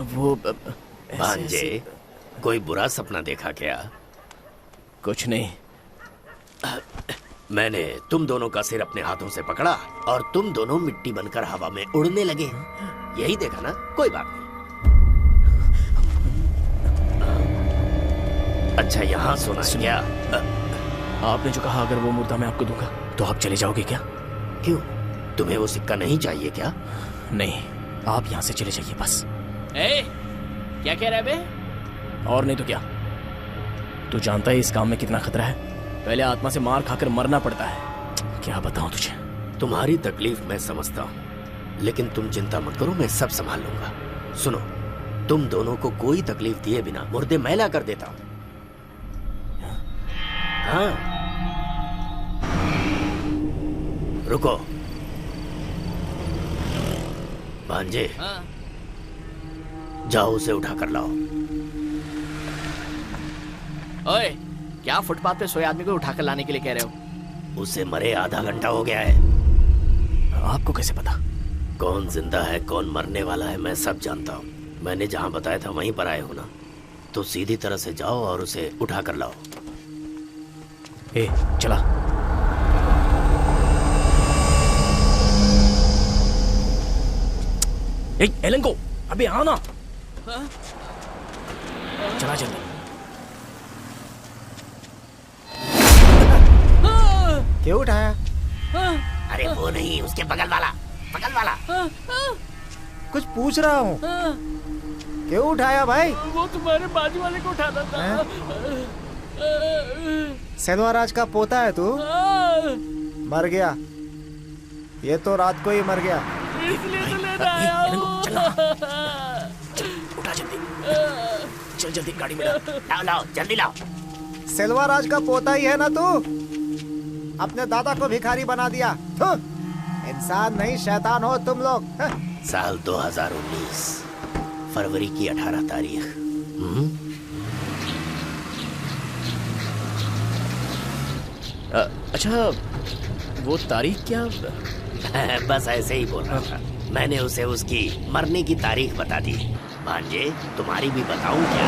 वो भांजे, कोई बुरा सपना देखा क्या? कुछ नहीं। मैंने तुम दोनों का सिर अपने हाथों से पकड़ा और तुम दोनों मिट्टी बनकर हवा में उड़ने लगे। यही देखा ना? कोई बात नहीं, अच्छा यहाँ सुना सुनिए, आपने जो कहा अगर वो मुर्दा मैं आपको दूंगा तो आप चले जाओगे क्या? क्यों, तुम्हें वो सिक्का नहीं चाहिए क्या? नहीं, आप यहाँ से चले जाइए बस। क्या कह रहा है बे? और नहीं तो क्या, तू जानता है इस काम में कितना खतरा है। पहले आत्मा से मार खाकर मरना पड़ता है। क्या बताऊं तुझे। तुम्हारी तकलीफ मैं समझता हूँ, लेकिन तुम चिंता मत करो, मैं सब संभाल लूंगा। सुनो, तुम दोनों को कोई तकलीफ दिए बिना मुर्दे मैला कर देता हूँ। हाँ, रुको भांजे। हाँ। जाओ उसे उठा कर लाओ। ओए, क्या फुटपाथ पे सोए आदमी को उठाकर लाने के लिए कह रहे हो? उसे मरे आधा घंटा हो गया है। आपको कैसे पता? कौन जिंदा है कौन मरने वाला है मैं सब जानता हूँ। मैंने जहाँ बताया था वहीं पर आए हो ना, तो सीधी तरह से जाओ और उसे उठा कर लाओ। चला। एलन को, अबे आओ ना। चला जल्दी। क्यों उठाया? अरे वो नहीं, उसके बगल वाला, बगल वाला। कुछ पूछ रहा हूँ। क्यों उठाया भाई? वो तुम्हारे बाजू वाले को उठाना था। सेल्वाराज का पोता है तू? मर गया। ये तो रात को ही मर गया। इसलिए तो लेना आया हूँ। उठा जल्दी, चल जल्दी गाड़ी में लाओ लाओ जल्दी लाओ। सेल्वाराज का पोता ही है ना तू? अपने दादा को भिखारी बना दिया। इंसान नहीं शैतान हो तुम लोग। साल 2019 फरवरी की 18 तारीख। अच्छा, वो तारीख क्या? बस ऐसे ही बोल रहा था। मैंने उसे उसकी मरने की तारीख बता दी। भांजे, तुम्हारी भी बताऊं क्या?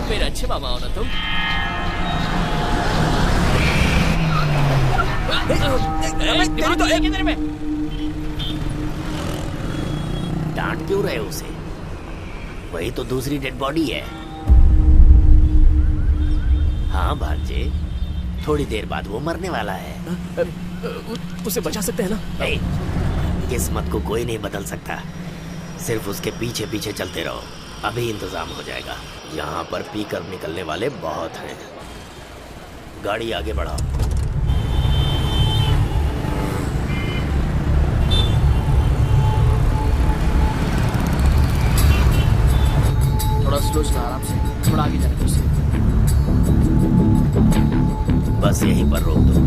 मेरे अच्छे मामा हो ना तुम। तेरी तो एक इधर में। डांट क्यों रहे उसे? वही तो दूसरी डेड बॉडी है। हाँ भांजे, थोड़ी देर बाद वो मरने वाला है। उसे बचा सकते हैं ना? किस्मत को कोई नहीं बदल सकता, सिर्फ उसके पीछे पीछे चलते रहो। अभी इंतजाम हो जाएगा। यहाँ पर पीकर निकलने वाले बहुत हैं। गाड़ी आगे बढ़ाओ। थोड़ा स्लो चला, आराम से, थोड़ा आगे जाने दो। बस यहीं पर रोक दो।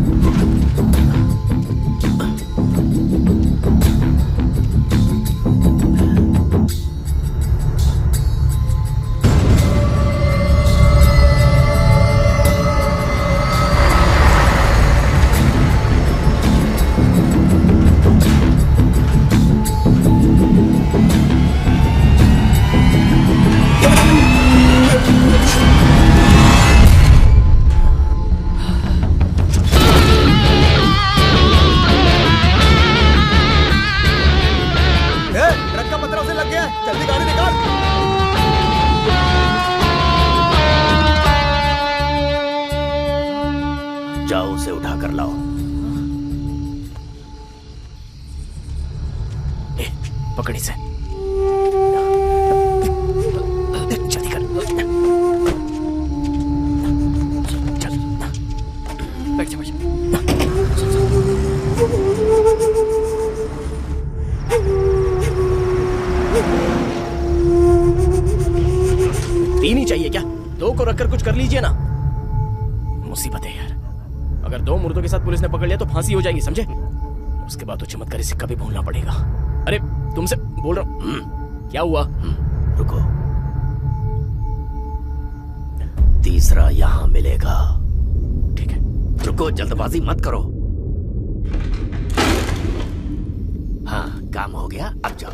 जाओ उसे उठा कर लाओ। पकड़ी से जल्दी कर। चल बैठ जा, बैठ जा। तीन ही चाहिए क्या? दो को रखकर कुछ कर लीजिए ना। मुसीबत है यार, अगर दो मुर्दों के साथ पुलिस ने पकड़ लिया तो फांसी हो जाएगी, समझे? उसके बाद तो चमत्कारी सिक्का भी भूलना पड़ेगा। अरे तुमसे बोल रहा हूँ। क्या हुआ? रुको, तीसरा यहाँ मिलेगा। ठीक है, रुको, जल्दबाजी मत करो। हाँ, काम हो गया, अब जाओ।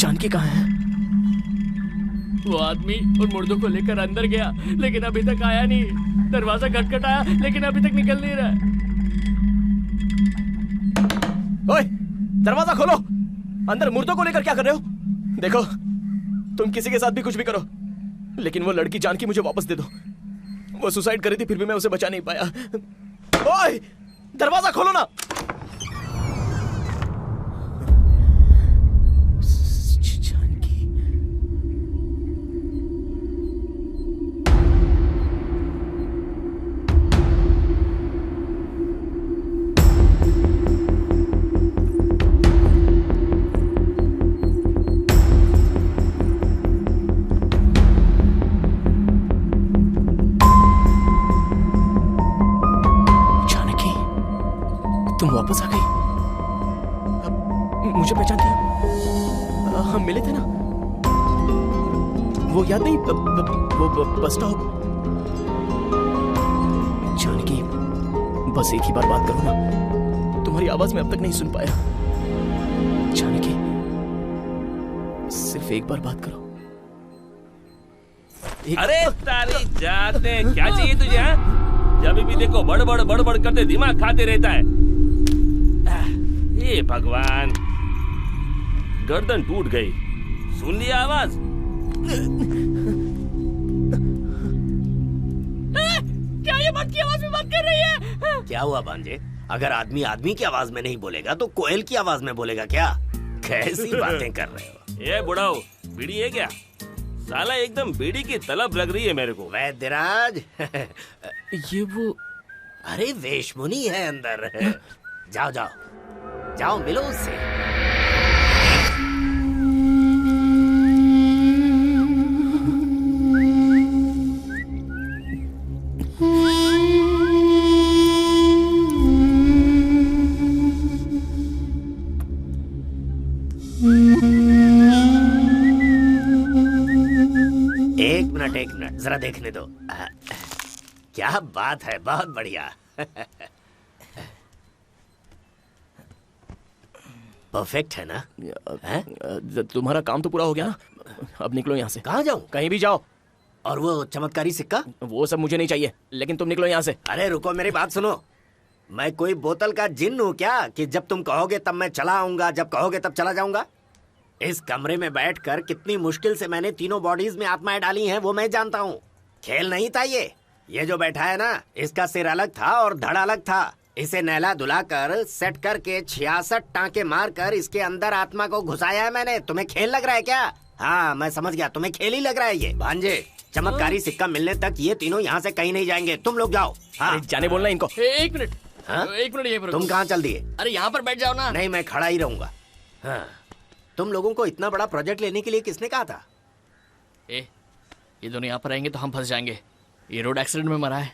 जानकी कहाँ है? वो आदमी उन मुर्दों को लेकर अंदर गया, लेकिन अभी तक आया नहीं। दरवाजा खटखटाया, लेकिन अभी तक निकल नहीं रहा। ओए, दरवाजा खोलो। अंदर मुर्दों को लेकर क्या कर रहे हो? देखो, तुम किसी के साथ भी कुछ भी करो, लेकिन वो लड़की जानकी मुझे वापस दे दो। वो सुसाइड करी थी, फिर भी मैं उसे बचा नहीं पाया। ओए, दरवाजा खोलो ना। तुम वापस आ गई? मुझे पहचानती हो? हम मिले थे ना, वो याद नहीं? वो बस स्टॉप। जानकी, बस एक ही बार बात करो ना। तुम्हारी आवाज मैं अब तक नहीं सुन पाया। जानकी, सिर्फ एक बार बात करो। अरे तारी जाते, क्या चाहिए तुझे? हाँ, जब भी देखो बड़ करते दिमाग खाते रहता है। हे भगवान, गर्दन टूट गई। सुन लिया आवाज? क्या ये बात की आवाज में बात कर रही है? क्या हुआ भांजे? अगर आदमी आदमी की आवाज में नहीं बोलेगा तो कोयल की आवाज में बोलेगा क्या? कैसी बातें कर रहे हो? ये बुढ़ाओ, बीड़ी है क्या? साला एकदम बीड़ी की तलब लग रही है मेरे को। वैद्यराज, ये वो? अरे वेशमुनि है अंदर। जाओ जाओ जाओ, मिलो उससे। एक मिनट जरा देखने दो। क्या बात है, बहुत बढ़िया। परफेक्ट है ना? तुम्हारा काम तो पूरा हो गया ना? अब निकलो यहाँ से। कहाँ जाऊँ? कहीं भी जाओ। और वो चमत्कारी सिक्का? वो सब मुझे नहीं चाहिए, लेकिन तुम निकलो यहाँ से। अरे रुको, मेरी बात सुनो। मैं कोई बोतल का जिन्न हूँ क्या कि जब तुम कहोगे तब मैं चला आऊंगा, जब कहोगे तब चला जाऊंगा? इस कमरे में बैठकर कितनी मुश्किल से मैंने तीनों बॉडीज में आत्माएं डाली हैं, वो मैं जानता हूँ। खेल नहीं था ये जो बैठा है ना, इसका सिर अलग था और धड़ अलग था। इसे नहला धुलाकर सेट करके 66 टांके मारकर इसके अंदर आत्मा को घुसाया है मैंने। तुम्हें खेल लग रहा है क्या? हाँ, मैं समझ गया, तुम्हें खेल ही लग रहा है ये। भांजे, चमत्कारी सिक्का मिलने तक ये तीनों यहाँ से कहीं नहीं जाएंगे। तुम लोग जाओ। हाँ, जाने बोलना इनको। एक मिनट। हाँ? एक मिनट, ये तुम कहाँ चल दिए? अरे यहाँ पर बैठ जाओ ना। नहीं, मैं खड़ा ही रहूंगा। हाँ, तुम लोगों को इतना बड़ा प्रोजेक्ट लेने के लिए किसने कहा था? ये दोनों यहाँ पर आएंगे तो हम फंस जाएंगे। ये रोड एक्सीडेंट में मरा है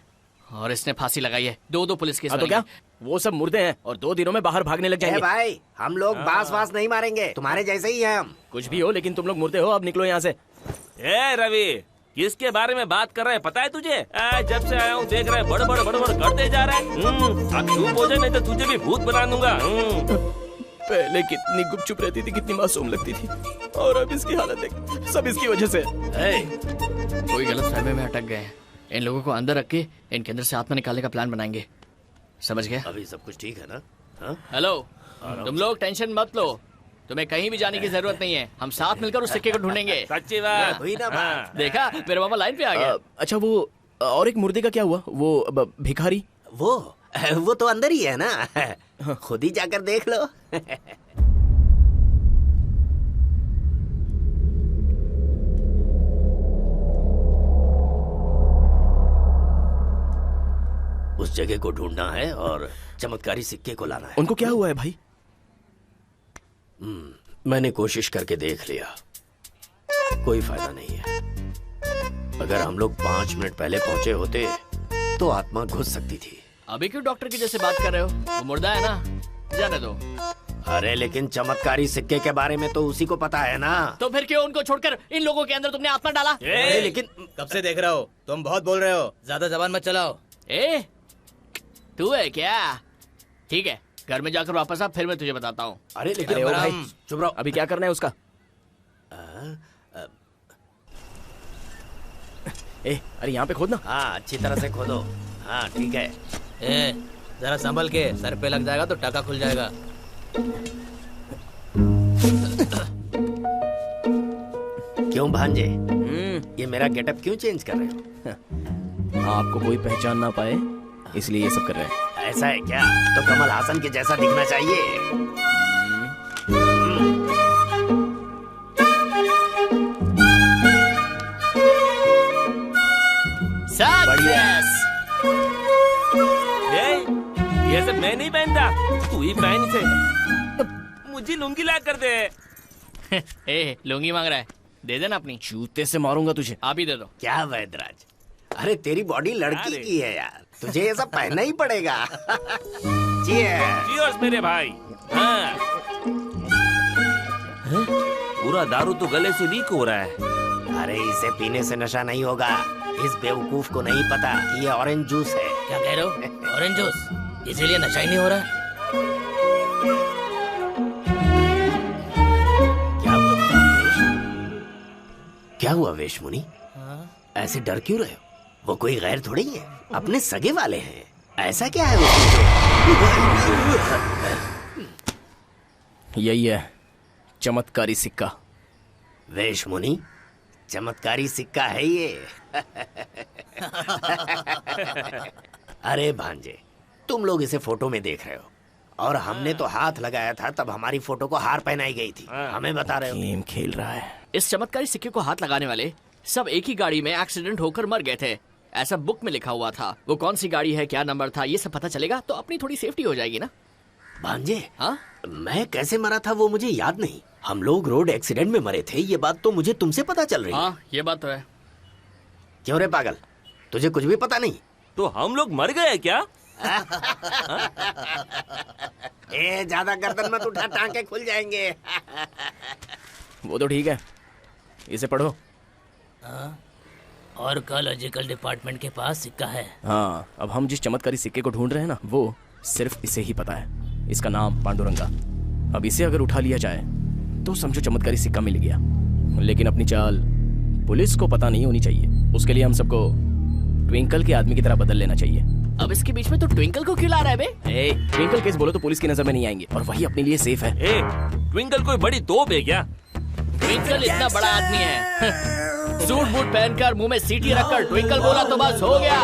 और इसने फांसी लगाई है। दो पुलिस केस। तो क्या वो सब मुर्दे हैं और 2 दिनों में बाहर भागने लग जाएंगे। भाई, हम लोग बास नहीं मारेंगे, तुम्हारे जैसे ही हैं हम। कुछ भी हो, लेकिन तुम लोग मुर्दे हो। अब निकलो यहाँ से। रवि, किसके बारे में बात कर रहे हैं पता है तुझे? जब से आया हूँ देख रहे बड़ करते जा रहे हैं। अब चुप हो जाए, नहीं तो तुझे भी भूत बना दूंगा। पहले कितनी गुपचुप रहती थी, कितनी मासूम लगती थी, और अब इसकी हालत देख, सब इसकी वजह से। कोई गलत फहमी में अटक गए हैं। इन लोगों को अंदर रख के इनके अंदर से आत्मा निकालने का प्लान बनाएंगे। समझ गए? अभी सब कुछ ठीक है ना? हेलो, तुम लोग टेंशन मत लो। तुम्हें कहीं भी जाने की जरूरत नहीं है। हम साथ मिलकर उस सिक्के को ढूंढेंगे। सच्ची बात हुई ना बात। देखा, मेरे मामा लाइन पे आ गया। अच्छा, वो और एक मुर्दे का क्या हुआ? वो भिखारी? वो तो अंदर ही है ना, खुद ही जाकर देख लो। उस जगह को ढूंढना है और चमत्कारी सिक्के को लाना है। उनको क्या हुआ है भाई? मैंने कोशिश करके देख लिया, कोई फायदा नहीं है। अगर हम लोग 5 मिनट पहले पहुंचे होते तो आत्मा घुस सकती थी। अभी क्यों डॉक्टर की जैसे बात कर रहे हो? वो मुर्दा है ना, जाने दो। अरे लेकिन चमत्कारी सिक्के के बारे में तो उसी को पता है ना। तो फिर क्यों उनको छोड़कर इन लोगों के अंदर तुमने आत्मा डाला? लेकिन कब से देख रहा हो, तुम बहुत बोल रहे हो, ज्यादा जबान मत चलाओ। तू है क्या? ठीक है, घर में जाकर वापस आ, फिर मैं तुझे बताता हूँ। अरे लेकिन भाई, चुप रहो। अभी क्या करना है उसका? ए, अरे यहाँ पे खोदना। हाँ अच्छी तरह से खोदो। हाँ ठीक है। ए, जरा संभल के, सर पे लग जाएगा तो टका खुल जाएगा। क्यों भांजे? ये मेरा गेटअप क्यों चेंज कर रहे हो? आपको कोई पहचान ना पाए इसलिए ये सब कर रहे हैं। ऐसा है क्या? तो कमल हासन के जैसा दिखना चाहिए। सक्सेस। ये सब मैं नहीं पहनता, तू ही पहन से। मुझे लुंगी ला कर दे। ए, लुंगी मांग रहा है, दे देना अपनी। जूते से मारूंगा तुझे। आप ही दे दो। क्या वैदराज, अरे तेरी बॉडी लड़की की है यार, तुझे ये सब पहनना ही पड़ेगा। Cheers मेरे भाई। हाँ। पूरा दारू तो गले से लीक हो रहा है। अरे इसे पीने से नशा नहीं होगा। इस बेवकूफ को नहीं पता कि ये ऑरेंज जूस है। क्या कह रहे हो? ऑरेंज जूस, इसीलिए नशा ही नहीं हो रहा। क्या हुआ वेश मुनि? ऐसे डर क्यों रहे हो? वो कोई गैर थोड़ी है, अपने सगे वाले हैं। ऐसा क्या है यही है चमत्कारी सिक्का। वेश मुनि, चमत्कारी सिक्का है ये। अरे भांजे, तुम लोग इसे फोटो में देख रहे हो और हमने तो हाथ लगाया था तब हमारी फोटो को हार पहनाई गई थी। हमें बता रहे हो? गेम खेल रहा है। इस चमत्कारी सिक्के को हाथ लगाने वाले सब एक ही गाड़ी में एक्सीडेंट होकर मर गए थे, ऐसा बुक में लिखा हुआ था। वो कौन सी गाड़ी है, क्या नंबर था, ये सब पता चलेगा तो अपनी थोड़ी सेफ्टी हो जाएगी ना। भांजे, हाँ? मैं कैसे मरा था वो मुझे याद नहीं। हम लोग रोड एक्सीडेंट में मरे थे, ये बात तो मुझे तुमसे पता चल रही है। हाँ, ये बात तो है। क्यों रे पागल, तुझे कुछ भी पता नहीं? तो हम लोग मर गए क्या? ए, ज्यादा गर्दन मत उठा, टांके खुल जाएंगे। वो तो ठीक है, इसे पढ़ो। आर्कियोलॉजिकल डिपार्टमेंट के पास सिक्का है। हाँ, अब हम जिस चमत्कारी सिक्के को ढूंढ रहे हैं ना, वो सिर्फ इसे ही पता है। इसका नाम पांडुरंगा। अब इसे अगर उठा लिया जाए तो समझो चमत्कारी सिक्का मिल गया। लेकिन अपनी चाल पुलिस को पता नहीं होनी चाहिए। उसके लिए हम सबको ट्विंकल के आदमी की तरह बदल लेना चाहिए। अब इसके बीच में तो ट्विंकल को क्यों ला रहा है बे? ट्विंकल केस बोलो तो पुलिस की नजर में नहीं आएंगे और वही अपने लिए सेफ है। ट्विंकल कोई बड़ी तोप है क्या? ट्विंकल इतना बड़ा आदमी है। सूट बूट पहनकर मुंह में सीटी रखकर ट्विंकल बोला तो बस हो गया।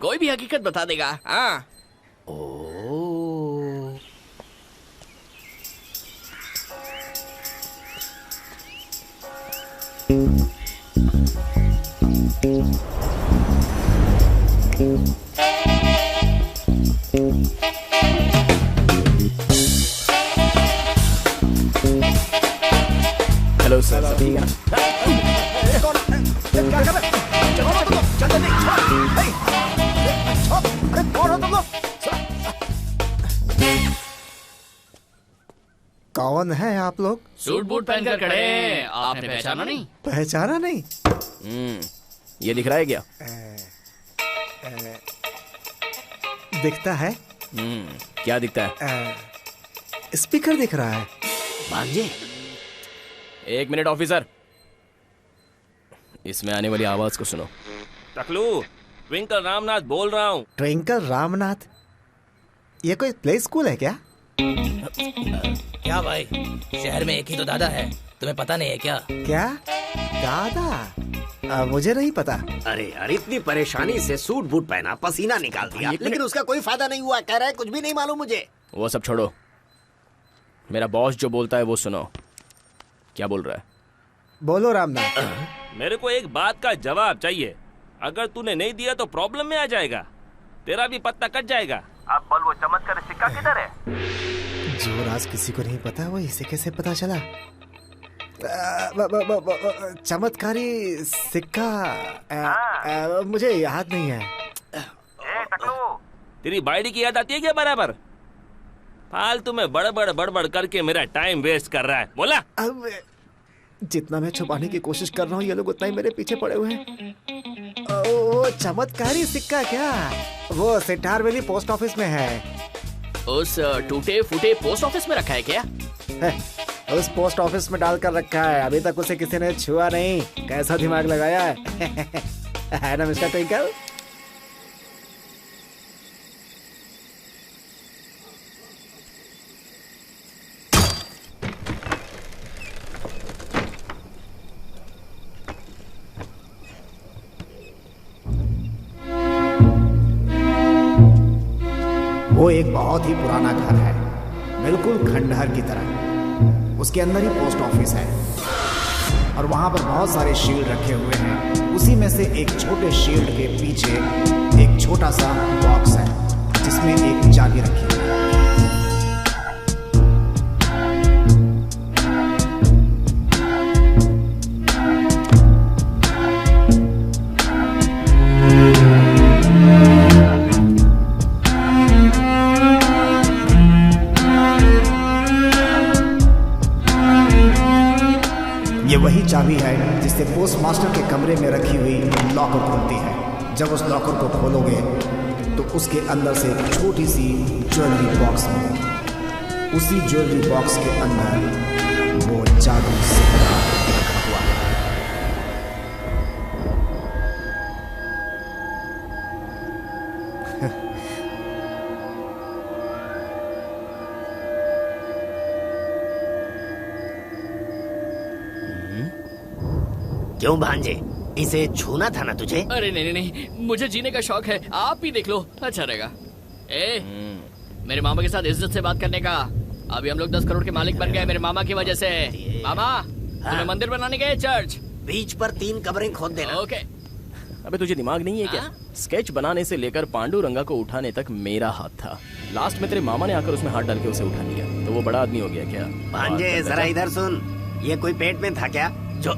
कोई भी हकीकत बता देगा। हाँ। हेलो सर, सब ठीक है ना? कौन है आप लोग? सूट बूट पहनकर खड़े हैं, आपने पहचाना नहीं? पहचाना नहीं? ये दिख रहा है क्या? दिखता है। क्या दिखता है? स्पीकर दिख रहा है। भांजे, एक मिनट ऑफिसर, इसमें आने वाली आवाज को सुनो। टकलू, ट्विंकल रामनाथ बोल रहा हूँ। ट्विंकल रामनाथ? ये कोई प्ले स्कूल है क्या? क्या भाई, शहर में एक ही तो दादा है, तुम्हें पता नहीं है क्या? क्या दादा? मुझे नहीं पता। अरे यार, इतनी परेशानी से सूट बूट पहना, पसीना निकाल दिया, लेकिन उसका कोई फायदा नहीं हुआ। कह रहा है कुछ भी नहीं मालूम मुझे। वो सब छोड़ो, मेरा बॉस जो बोलता है वो सुनो। क्या बोल रहा है? बोलो रामनाथ। मेरे को एक बात का जवाब चाहिए। अगर तूने नहीं दिया तो प्रॉब्लम में आ जाएगा, तेरा भी पत्ता कट जाएगा। अब बोल, वो चमत्कारी सिक्का किधर है? जो राज किसी को नहीं पता वो इसे कैसे पता चला? चमत्कारी सिक्का मुझे याद नहीं है। तेरी बाइडी की याद आती है क्या बराबर? फालतू में बड़बड़ करके मेरा टाइम वेस्ट कर रहा है। बोला। अब जितना मैं छुपाने की कोशिश कर रहा हूँ ये लोग उतना ही मेरे पीछे पड़े हुए हैं। वो चमत्कारी सिक्का क्या? वो सिटार वैली पोस्ट ऑफिस में है। उस टूटे फूटे पोस्ट ऑफिस में रखा है क्या? है, उस पोस्ट ऑफिस में डाल कर रखा है, अभी तक उसे किसी ने छुआ नहीं। कैसा दिमाग लगाया है ना मिस्टर ट्विंकल? वो एक बहुत ही पुराना घर है, बिल्कुल खंडहर की तरह। उसके अंदर ही पोस्ट ऑफिस है और वहां पर बहुत सारे शील्ड रखे हुए हैं। उसी में से एक छोटे शील्ड के पीछे एक छोटा सा बॉक्स है जिसमें एक चाबी रखी है। ये वही चाबी है जिससे पोस्ट मास्टर के कमरे में रखी हुई लॉकर खुलती है। जब उस लॉकर को खोलोगे तो उसके अंदर से एक छोटी सी ज्वेलरी बॉक्स मिलेगी। उसी ज्वेलरी बॉक्स के अंदर वो जादू सिक्का रखा हुआ है। क्यों भांजे, इसे छूना था ना तुझे? अरे नहीं नहीं नहीं, मुझे जीने का शौक है, आप भी देख लो, अच्छा रहेगा। मेरे मामा के साथ इज्जत से बात करने का। अभी हम लोग 10 करोड़ के मालिक बन गए मेरे मामा की वजह से। मामा, तुम्हें मंदिर बनाने गए, चर्च बीच पर 3 कब्रें खोद देना। ओके। अबे तुझे दिमाग नहीं है क्या? स्केच बनाने से लेकर पांडुरंगा को उठाने तक मेरा हाथ था। लास्ट में तेरे मामा ने आकर उसमें हाथ डाल के उसे उठा लिया, तो वो बड़ा आदमी हो गया क्या? भांजे जरा इधर सुन, ये कोई पेट में था क्या जो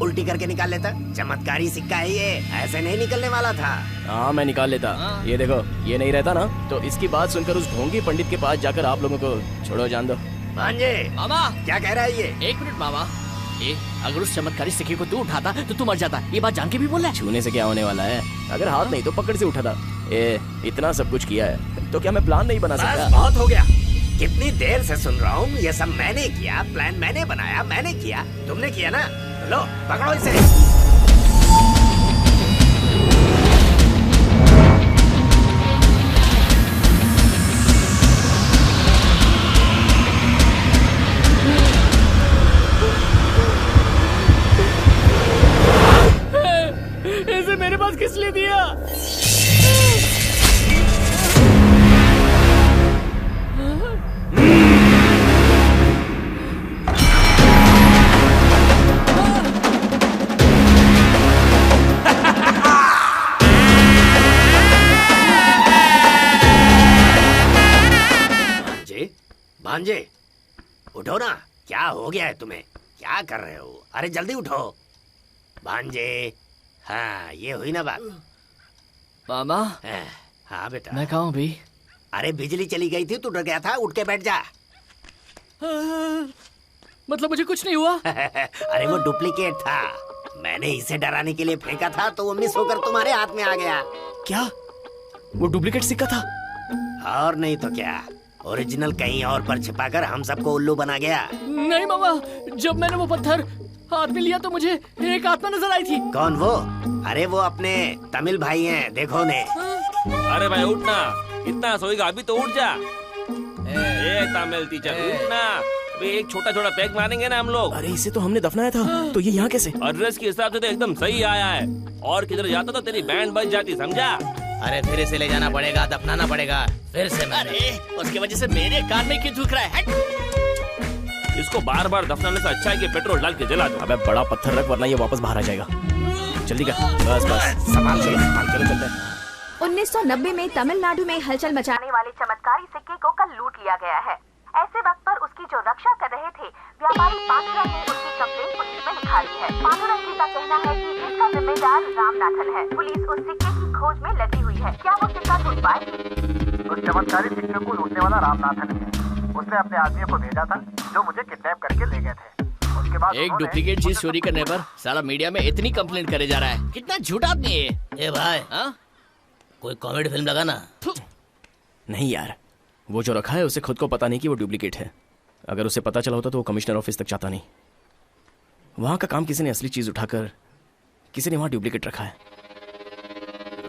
उल्टी करके निकाल लेता? चमत्कारी सिक्का है ये, ऐसे नहीं निकलने वाला था। हाँ मैं निकाल लेता। ये देखो, ये नहीं रहता ना तो इसकी बात सुनकर उस ढोंगी पंडित के पास जाकर आप लोगों को छोड़ो, जान दो। भांजे मामा क्या कह रहा है ये? 1 मिनट मामा, अगर उस चमत्कारी सिक्के को तू उठाता तो तू मर जाता, ये बात जान के भी बोल रहा है? छूने से क्या होने वाला है? अगर हाथ नहीं तो पकड़ से उठाता। इतना सब कुछ किया है तो क्या मैं प्लान नहीं बना सकता? बहुत हो गया, कितनी देर से सुन रहा हूँ। ये सब मैंने किया, प्लान मैंने बनाया, मैंने किया, तुमने किया ना? लो पकड़ो इसे। इसे मेरे पास किस लिए दिया? भांजे उठो ना, क्या हो गया है तुम्हें? क्या कर रहे हो? अरे जल्दी उठो भांजे। हाँ ये हुई ना बात। मामा। हाँ बेटा। मैं कहाँ हूँ अभी? अरे बिजली चली गई थी, तू डर गया था, उठ के बैठ जा। मतलब मुझे कुछ नहीं हुआ? अरे वो डुप्लीकेट था, मैंने इसे डराने के लिए फेंका था तो वो मिस होकर तुम्हारे हाथ में आ गया। क्या वो डुप्लीकेट सिक्का था? और नहीं तो क्या, ओरिजिनल कहीं और पर छिपाकर हम सबको उल्लू बना गया। नहीं मामा, जब मैंने वो पत्थर हाथ में लिया तो मुझे एक आत्मा नजर आई थी। कौन वो? अरे वो अपने तमिल भाई हैं, देखो ने। अरे भाई उठना, इतना सोएगा? अभी तो उठ जा। तमिल टीचर उठना, अभी एक छोटा छोटा पैक मारेंगे ना हम लोग। अरे इसे तो हमने दफनाया था, तो ये यहाँ कैसे? एड्रेस के हिसाब से तो एकदम सही आया है, और किधर जाता तो तेरी बैंड बज जाती, समझा? अरे फिर इसे ले जाना पड़ेगा, दफनाना पड़ेगा फिर से। अरे उसकी वजह से मेरे कान में क्यों झुक रहा है? इसको बार बार दफनाने से अच्छा है कि पेट्रोल डाल के जला दो। अबे बड़ा पत्थर रख वरना ये वापस बाहर आ जाएगा। जल्दी कर, बस बस संभाल, चलो चलो चलते हैं। 1990 में तमिलनाडु में हलचल मचाने वाले चमत्कारी सिक्के को कल लूट लिया गया है। ऐसे वक्त पर उसकी जो रक्षा कर रहे थे व्यापारी पांडुरंग ने उसकी कंप्लेंट पुलिस में लिखाई है। पांडुरंग जी का कहना है कि इसका जिम्मेदार रामनाथन है। पुलिस उस सिक्के की खोज में लगी हुई है। क्या वो सिक्का ढूंढ पाएगी? उस चमत्कारी सिक्के को लूटने वाला रामनाथन ही है। उसने अपने आदमियों को भेजा था जो मुझे किडनैप करके ले गए थे। उसके बाद एक डुप्लीकेट चीज चोरी करने पर सारा मीडिया में इतनी कंप्लेंट करे जा रहा है। कितना झूठा आदमी है ये। भाई कोई कॉमेडी फिल्म लगा ना? नहीं यार, वो जो रखा है उसे खुद को पता नहीं कि वो डुप्लीकेट है। अगर उसे पता चला होता तो वो कमिश्नर ऑफिस तक जाता नहीं। वहां का काम किसी ने असली चीज उठाकर किसी ने वहां डुप्लीकेट रखा है।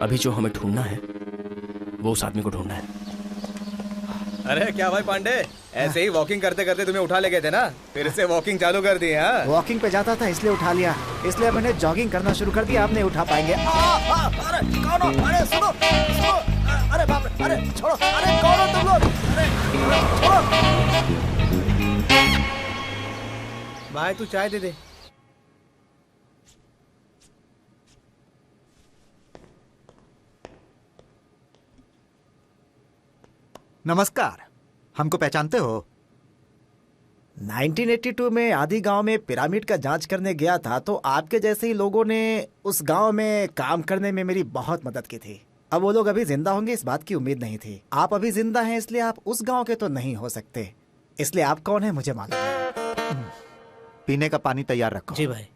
अभी जो हमें ढूंढना है वो उस आदमी को ढूंढना है। अरे क्या भाई पांडे, ऐसे ही वॉकिंग करते करते तुम्हें उठा ले गए थे ना, फिर से वॉकिंग चालू कर दी? हाँ, वॉकिंग पे जाता था इसलिए उठा लिया, इसलिए मैंने जॉगिंग करना शुरू कर दिया। आप नहीं उठा पाएंगे। अरे कौन हो? अरे सुनो सुनो, अरे बाप रे, अरे छोड़ो, अरे कौन हो तुम लोग? अरे छोड़ो भाई, तू चाय दे दे। नमस्कार, हमको पहचानते हो? 1982 में आदि गांव में पिरामिड का जांच करने गया था, तो आपके जैसे ही लोगों ने उस गांव में काम करने में मेरी बहुत मदद की थी। अब वो लोग अभी जिंदा होंगे इस बात की उम्मीद नहीं थी। आप अभी जिंदा हैं इसलिए आप उस गांव के तो नहीं हो सकते, इसलिए आप कौन है मुझे मालूम नहीं। पीने का पानी तैयार रखो। जी भाई।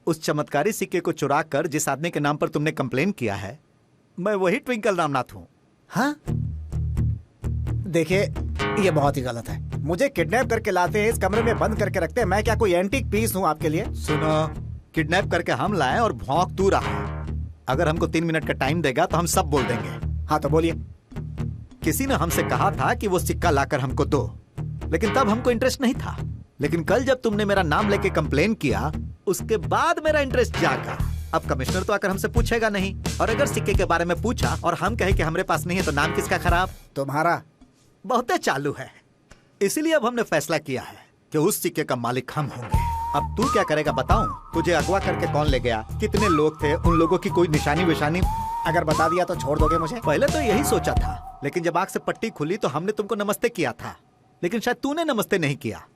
उस चमत्कारी सिक्के को चुरा कर जिस आदमी के नाम पर तुमने कंप्लेन किया है, मैं वही ट्विंकल रामनाथ हूँ। हाँ, देखिए ये बहुत ही गलत है। मुझे किडनैप करके लाते हैं, इस कमरे में बंद करके रखते हैं। मैं क्या कोई एंटीक पीस हूँ आपके लिए? सुनो, किडनैप करके हम लाए और भौंक तू रहा है। अगर हमको 3 मिनट का टाइम देगा तो हम सब बोल देंगे। हाँ तो बोलिए। किसी ने हमसे कहा था कि वो सिक्का लाकर हमको दो, लेकिन तब हमको इंटरेस्ट नहीं था। लेकिन कल जब तुमने मेरा नाम लेके कंप्लेन किया, उसके बाद मेरा इंटरेस्ट जागा। अब कमिश्नर तो आकर हमसे पूछेगा नहीं, और अगर सिक्के के बारे में पूछा और हम कहे कि हमारे पास नहीं है तो नाम किसका खराब? तुम्हारा। बहुत चालू है, इसीलिए अब हमने फैसला किया है कि उस सिक्के का मालिक हम होंगे। अब तू क्या करेगा बताऊं? तुझे अगवा करके कौन ले गया, कितने लोग थे, उन लोगों की कोई निशानी विशानी? अगर बता दिया तो छोड़ दोगे मुझे? पहले तो यही सोचा था, लेकिन जब आंख से पट्टी खुली तो हमने तुमको नमस्ते किया था, लेकिन शायद तूने नमस्ते नहीं किया।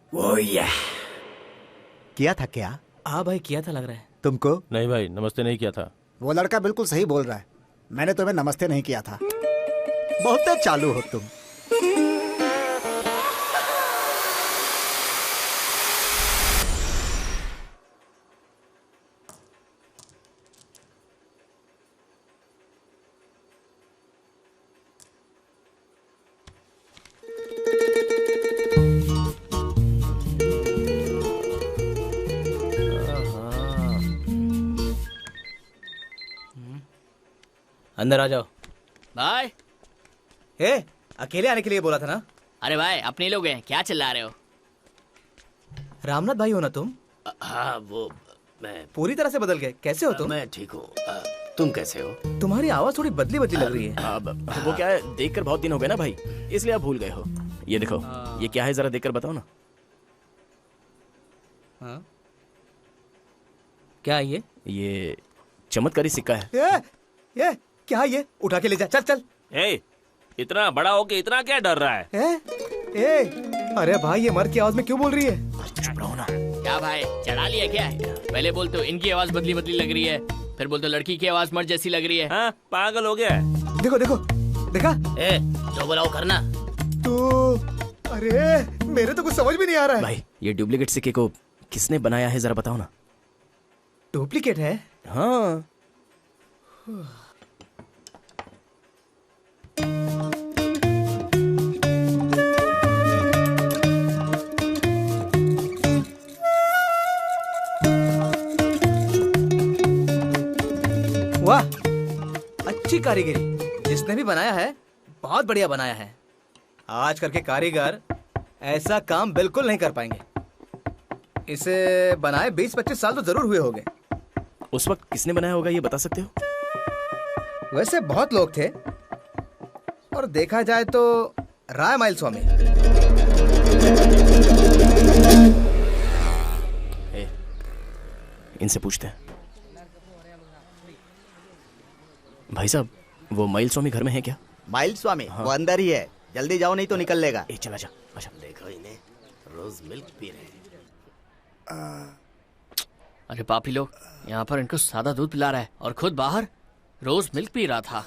किया था क्या? हाँ भाई, किया था लग रहा है। तुमको? नहीं भाई, नमस्ते नहीं किया था। वो लड़का बिल्कुल सही बोल रहा है, मैंने तुम्हें नमस्ते नहीं किया था। बहुत चालू हो तुम। अंदर आ जाओ। भाई, अकेले आने के लिए बोला था ना? अरे भाई, अपने लोग हैं, क्या चिल्ला रहे हो? रामनाथ भाई हो ना तुम? हाँ, वो मैं पूरी तरह से बदल गए। कैसे हो तुम? मैं ठीक हूँ। तुम कैसे हो? तुम्हारी आवाज थोड़ी बदली बदली लग रही है। वो क्या है, देखकर बहुत दिन हो गए ना भाई, इसलिए आप भूल गए हो। ये देखो, ये क्या है, जरा देखकर बताओ ना। हाँ? क्या है ये चमत्कारी सिक्का है। ये क्या है? ये उठा के ले जा। चल चल। इतना बड़ा हो के इतना क्या डर रहा है? अरे भाई, ये मर्द की आवाज में क्यों बोल रही है? चुप रहो ना। क्या भाई, चढ़ा लिया क्या? पहले बोलते हो इनकी आवाज बदली बदली लग रही है, फिर बोलते हो लड़की की आवाज मर्द जैसी लग रही है। हाँ, पागल हो गया है। देखो देखो, देखा? जो बुलाओ करना। तो अरे मेरे तो कुछ समझ भी नहीं आ रहा है। भाई, ये डुप्लीकेट सिक्के को किसने बनाया है, जरा बताओ ना। डुप्लीकेट है? हाँ। वाह, अच्छी कारीगरी। जिसने भी बनाया है बहुत बढ़िया बनाया है। आजकल के कारीगर ऐसा काम बिल्कुल नहीं कर पाएंगे। इसे बनाए 20-25 साल तो जरूर हुए होंगे। उस वक्त किसने बनाया होगा, ये बता सकते हो? वैसे बहुत लोग थे, और देखा जाए तो राय माइल स्वामी। इनसे पूछते हैं। भाई साहब, वो माइल स्वामी घर में है क्या? माइल स्वामी? हाँ। वो अंदर ही है, जल्दी जाओ नहीं तो निकल लेगा। चला जा। अच्छा, देखो इन्हें रोज मिल्क पी रहे हैं। अरे पापी लोग, यहाँ पर इनको सादा दूध पिला रहा है और खुद बाहर रोज मिल्क पी रहा था।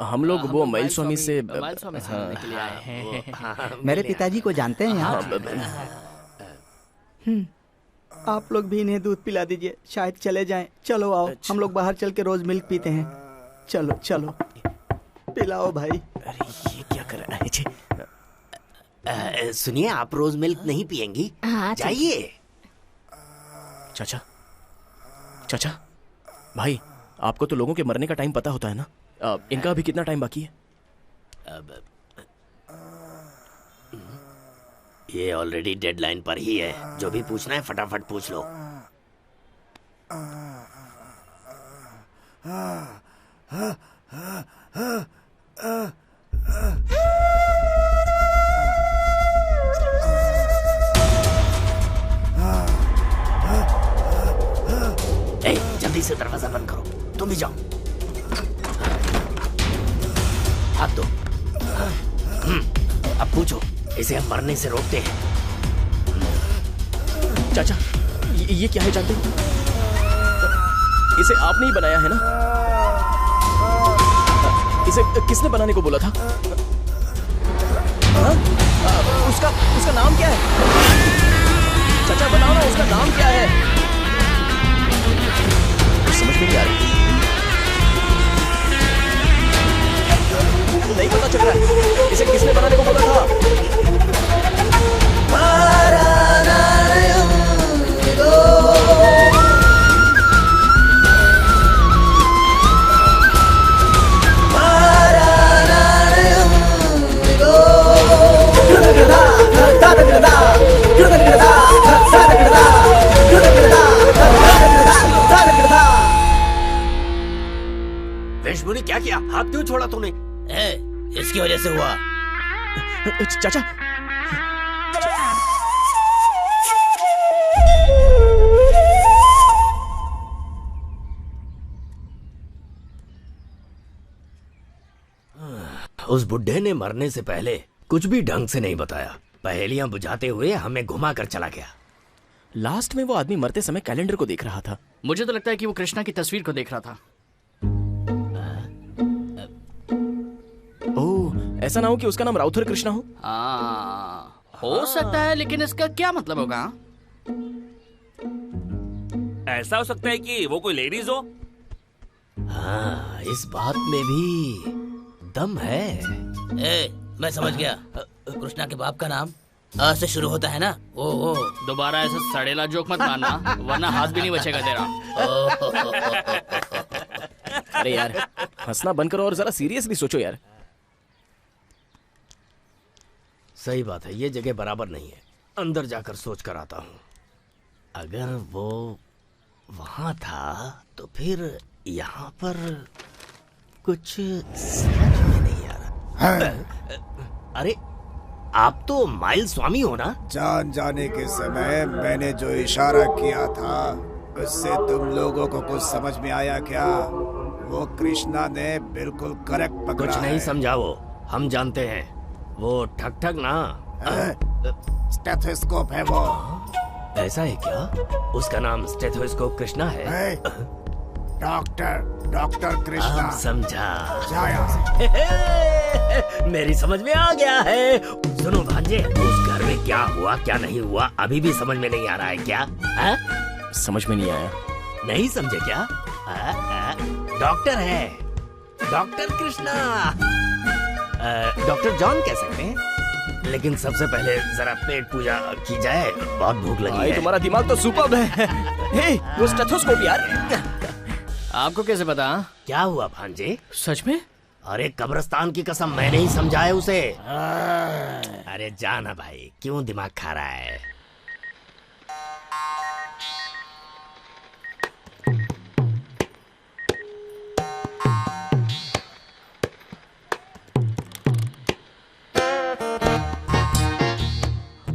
हम लोग वो माइल स्वामी से माइल स्वामी से मिलने के लिए आए हैं। मेरे पिताजी को जानते हैं यहाँ? आप लोग भी इन्हें दूध पिला दीजिए, शायद चले जाएं। चलो आओ, हम लोग बाहर चल के रोज मिल्क पीते हैं। चलो चलो, पिलाओ भाई। अरे ये क्या कर रहा है? सुनिए, आप रोज मिल्क नहीं पियेंगी? हाँ, जाइए। चाचा, चाचा, भाई, आपको तो लोगों के मरने का टाइम पता होता है ना? इनका अभी कितना टाइम बाकी है? ये ऑलरेडी डेडलाइन पर ही है। जो भी पूछना है फटाफट पूछ लो। जल्दी से दरवाजा बंद करो। तुम भी जाओ। हाथ दो। अब पूछो, इसे हम मरने से रोकते हैं। चाचा, ये क्या है जानते हो? इसे आपने ही बनाया है ना? इसे किसने बनाने को बोला था? उसका नाम क्या है? चाचा बताओ ना, उसका नाम क्या है? समझ में नहीं आ रही। नहीं पता चल रहा है। इसे किसने बनाने को बोला था? वेशमुनि, क्या किया? हाथ क्यों छोड़ा तूने? इसकी वजह से हुआ। चाचा, उस बुड्ढे ने मरने से पहले कुछ भी ढंग से नहीं बताया। पहेलियां बुझाते हुए हमें घुमा कर चला गया। लास्ट में वो आदमी मरते समय कैलेंडर को देख रहा था। मुझे तो लगता है कि वो कृष्णा की तस्वीर को देख रहा था। ओह, ऐसा ना हो कि उसका नाम राउथर कृष्णा हो? हो सकता है, लेकिन इसका क्या मतलब होगा? ऐसा हो सकता है कि वो कोई लेडीज हो। हाँ, इस बात में भी दम है। मैं समझ गया। कृष्णा के बाप का नाम अ से शुरू होता है ना? ओ। दोबारा ऐसा सड़ेला जोक मत मारना, वरना हाथ भी नहीं बचेगा तेरा। अरे यार, हंसना बंद करो और जरा सीरियसली सोचो यार। सही बात है, ये जगह बराबर नहीं है। अंदर जाकर सोच कर आता हूँ। अगर वो वहां था तो फिर यहाँ पर कुछ समझ में नहीं आ रहा। अरे, आप तो माइल स्वामी हो ना? जान जाने के समय मैंने जो इशारा किया था, उससे तुम लोगों को कुछ समझ में आया क्या? वो कृष्णा ने बिल्कुल करेक्ट पकड़ा। कुछ नहीं समझा वो, हम जानते हैं। वो ठग ना। स्टेथोस्कोप है वो। ऐसा है क्या? उसका नाम स्टेथोस्कोप कृष्णा है? डॉक्टर कृष्णा। समझा। जा यहाँ से। मेरी समझ में आ गया है। सुनो भांजे, उस घर में क्या हुआ क्या नहीं हुआ अभी भी समझ में नहीं आ रहा है क्या? समझ में नहीं आया। नहीं समझे क्या? डॉक्टर है, डॉक्टर कृष्णा। डॉक्टर जॉन कह सकते हैं। लेकिन सबसे पहले जरा पेट पूजा की जाए, बहुत भूख लगी है। तुम्हारा दिमाग तो सुपर्ब है। वो स्टेथोस्कोप यार। आपको कैसे पता? क्या हुआ भांजे? सच में? अरे कब्रिस्तान की कसम, मैंने ही समझाया उसे। अरे जाना भाई, क्यों दिमाग खा रहा है?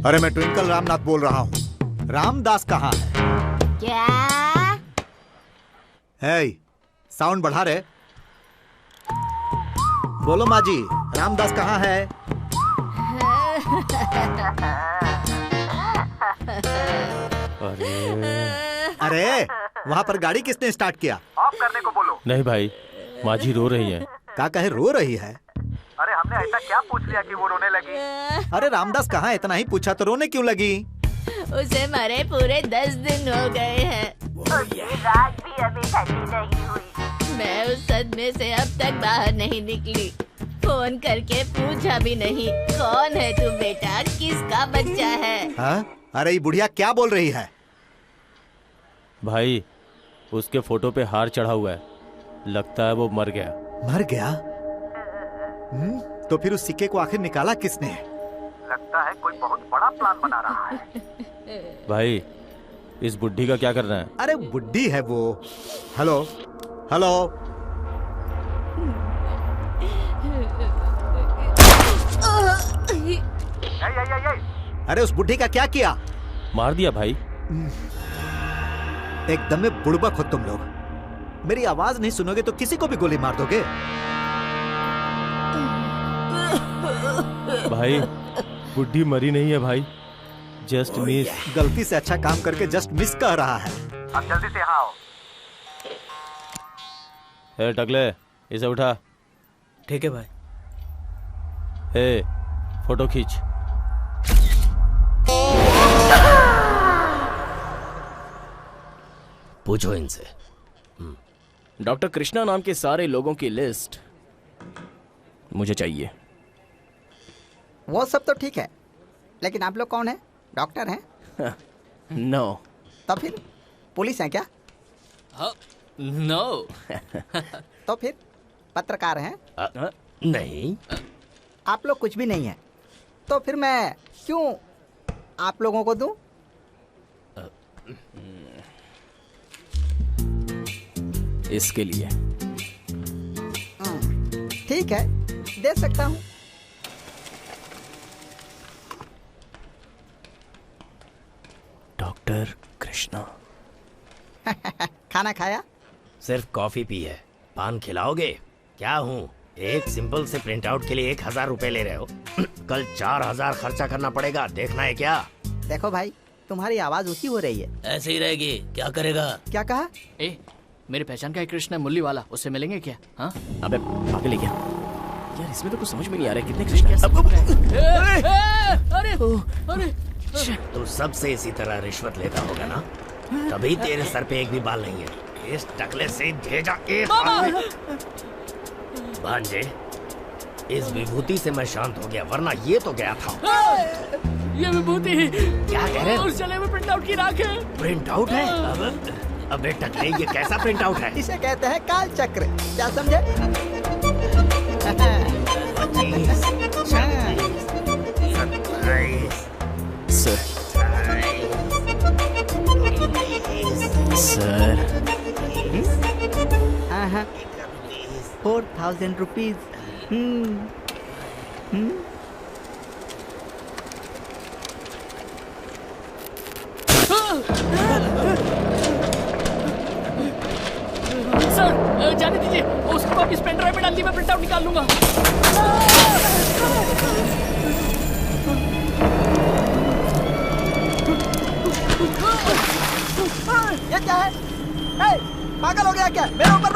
अरे मैं ट्विंकल रामनाथ बोल रहा हूँ। रामदास कहाँ है? क्या? है, साउंड बढ़ा रहे। बोलो माँ जी, रामदास कहाँ है? अरे वहाँ पर गाड़ी किसने स्टार्ट किया? ऑफ करने को बोलो। नहीं भाई, माँ जी रो रही है। क्या कहे रो रही है? अरे हमने ऐसा क्या पूछ लिया कि वो रोने लगी? अरे रामदास कहाँ है? इतना ही पूछा तो रोने क्यों लगी? उसे मरे पूरे 10 दिन हो गए हैं। उसकी रात भी अभी ठंडी नहीं हुई। मैं उस सदमे से अब तक बाहर नहीं निकली। फोन करके पूछा भी नहीं कौन है तू बेटा, किसका बच्चा है? हाँ? अरे ये बुढ़िया क्या बोल रही है? भाई उसके फोटो पे हार चढ़ा हुआ है, लगता है वो मर गया। मर गया? तो फिर उस सिक्के को आखिर निकाला किसने? लगता है कोई बहुत बड़ा प्लान बना रहा है। भाई इस बुढ़ी का क्या करना है? अरे बुढ़ी है वो। Hello hello. अरे उस बुढ़ी का क्या किया? मार दिया भाई। एकदम में बुड़बक हो तुम लोग। मेरी आवाज नहीं सुनोगे तो किसी को भी गोली मार दोगे। भाई बुढ़ी मरी नहीं है भाई, जस्ट मिस। गलती से अच्छा काम करके जस्ट मिस कह रहा है। अब जल्दी से यहाँ आओ। ए टकले, इसे उठा। ठीक है भाई। ए फोटो खींच। पूछो इनसे। डॉक्टर कृष्णा नाम के सारे लोगों की लिस्ट मुझे चाहिए। वो सब तो ठीक है, लेकिन आप लोग कौन है? डॉक्टर हैं? नो। तो फिर पुलिस हैं क्या? नो। तो फिर पत्रकार हैं? नहीं। आप लोग कुछ भी नहीं है, तो फिर मैं क्यों आप लोगों को दूं? इसके लिए। ठीक है, दे सकता हूं। डॉक्टर कृष्णा। खाना खाया? सिर्फ कॉफी पी है। पान खिलाओगे? क्या हूँ, एक सिंपल से प्रिंट आउट के लिए 1000 रुपए ले रहे हो। कल 4000 खर्चा करना पड़ेगा, देखना है क्या? देखो भाई, तुम्हारी आवाज ऊंची हो रही है। ऐसे ही रहेगी, क्या करेगा? क्या कहा? मेरी पहचान का है कृष्ण मुरली वाला, उससे मिलेंगे क्या? हाँ? अबे पागल है क्या यार, इसमें तो कुछ समझ में नहीं आ रहा है। कितने कृष्ण? अरे अरे तू सबसे इसी तरह रिश्वत लेता होगा ना, तभी तेरे सर पे एक भी बाल नहीं है। इस टकले से भेजा एक भांजे, इस विभूति से मैं शांत हो गया, वरना ये तो गया था। ये विभूति क्या कह रहे हो? उस जले में प्रिंट आउट की राख है। प्रिंट आउट है? अबे टकले, ये कैसा प्रिंट आउट है? इसे कहते हैं काल चक्र, क्या समझे? 25, 26, 27, सर 4000 रुपीज। सर जाने दीजिए, उसको वापिस पेन ड्राइव में डाल दी, मैं प्रिंट आउट निकाल लूंगा। ये क्या है? पागल हो गया क्या? मेरे ऊपर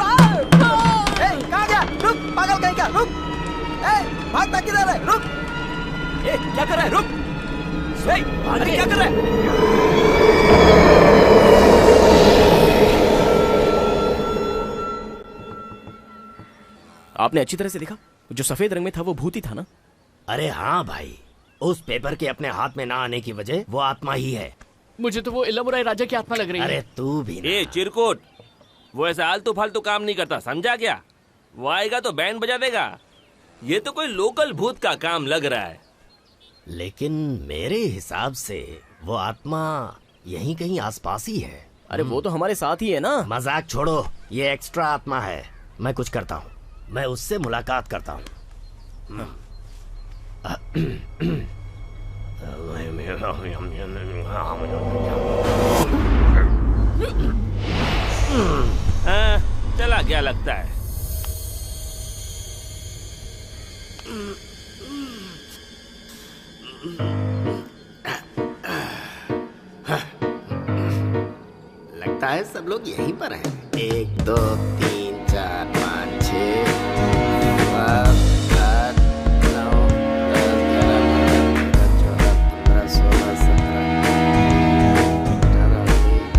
कहाँ गया? रुक, पागल कहीं का, रुक। भागता किधर है? रुक। क्या कर रहा है? रुक। अरे क्या कर रहा है? आपने अच्छी तरह से देखा, जो सफेद रंग में था वो भूत था ना? अरे हाँ भाई, उस पेपर के अपने हाथ में ना आने की वजह वो आत्मा ही है। मुझे तो वो इलामुराई राजा की आत्मा लग रही है। अरे तू भी ए चिरकुट, वो ऐसा आलतू फालतू काम नहीं करता, समझा क्या? वो आएगा तो बैंड बजा देगा। ये तो कोई लोकल भूत का काम लग रहा है। लेकिन मेरे हिसाब से वो आत्मा यहीं कहीं आसपास ही है। अरे वो तो हमारे साथ ही है ना। मजाक छोड़ो, ये एक्स्ट्रा आत्मा है। मैं कुछ करता हूँ, मैं उससे मुलाकात करता हूँ। चला क्या लगता है? लगता है सब लोग यहीं पर हैं। 1 2 3 4 5 6 7 8 9 10 11 12 13 14 15 16 17 18 19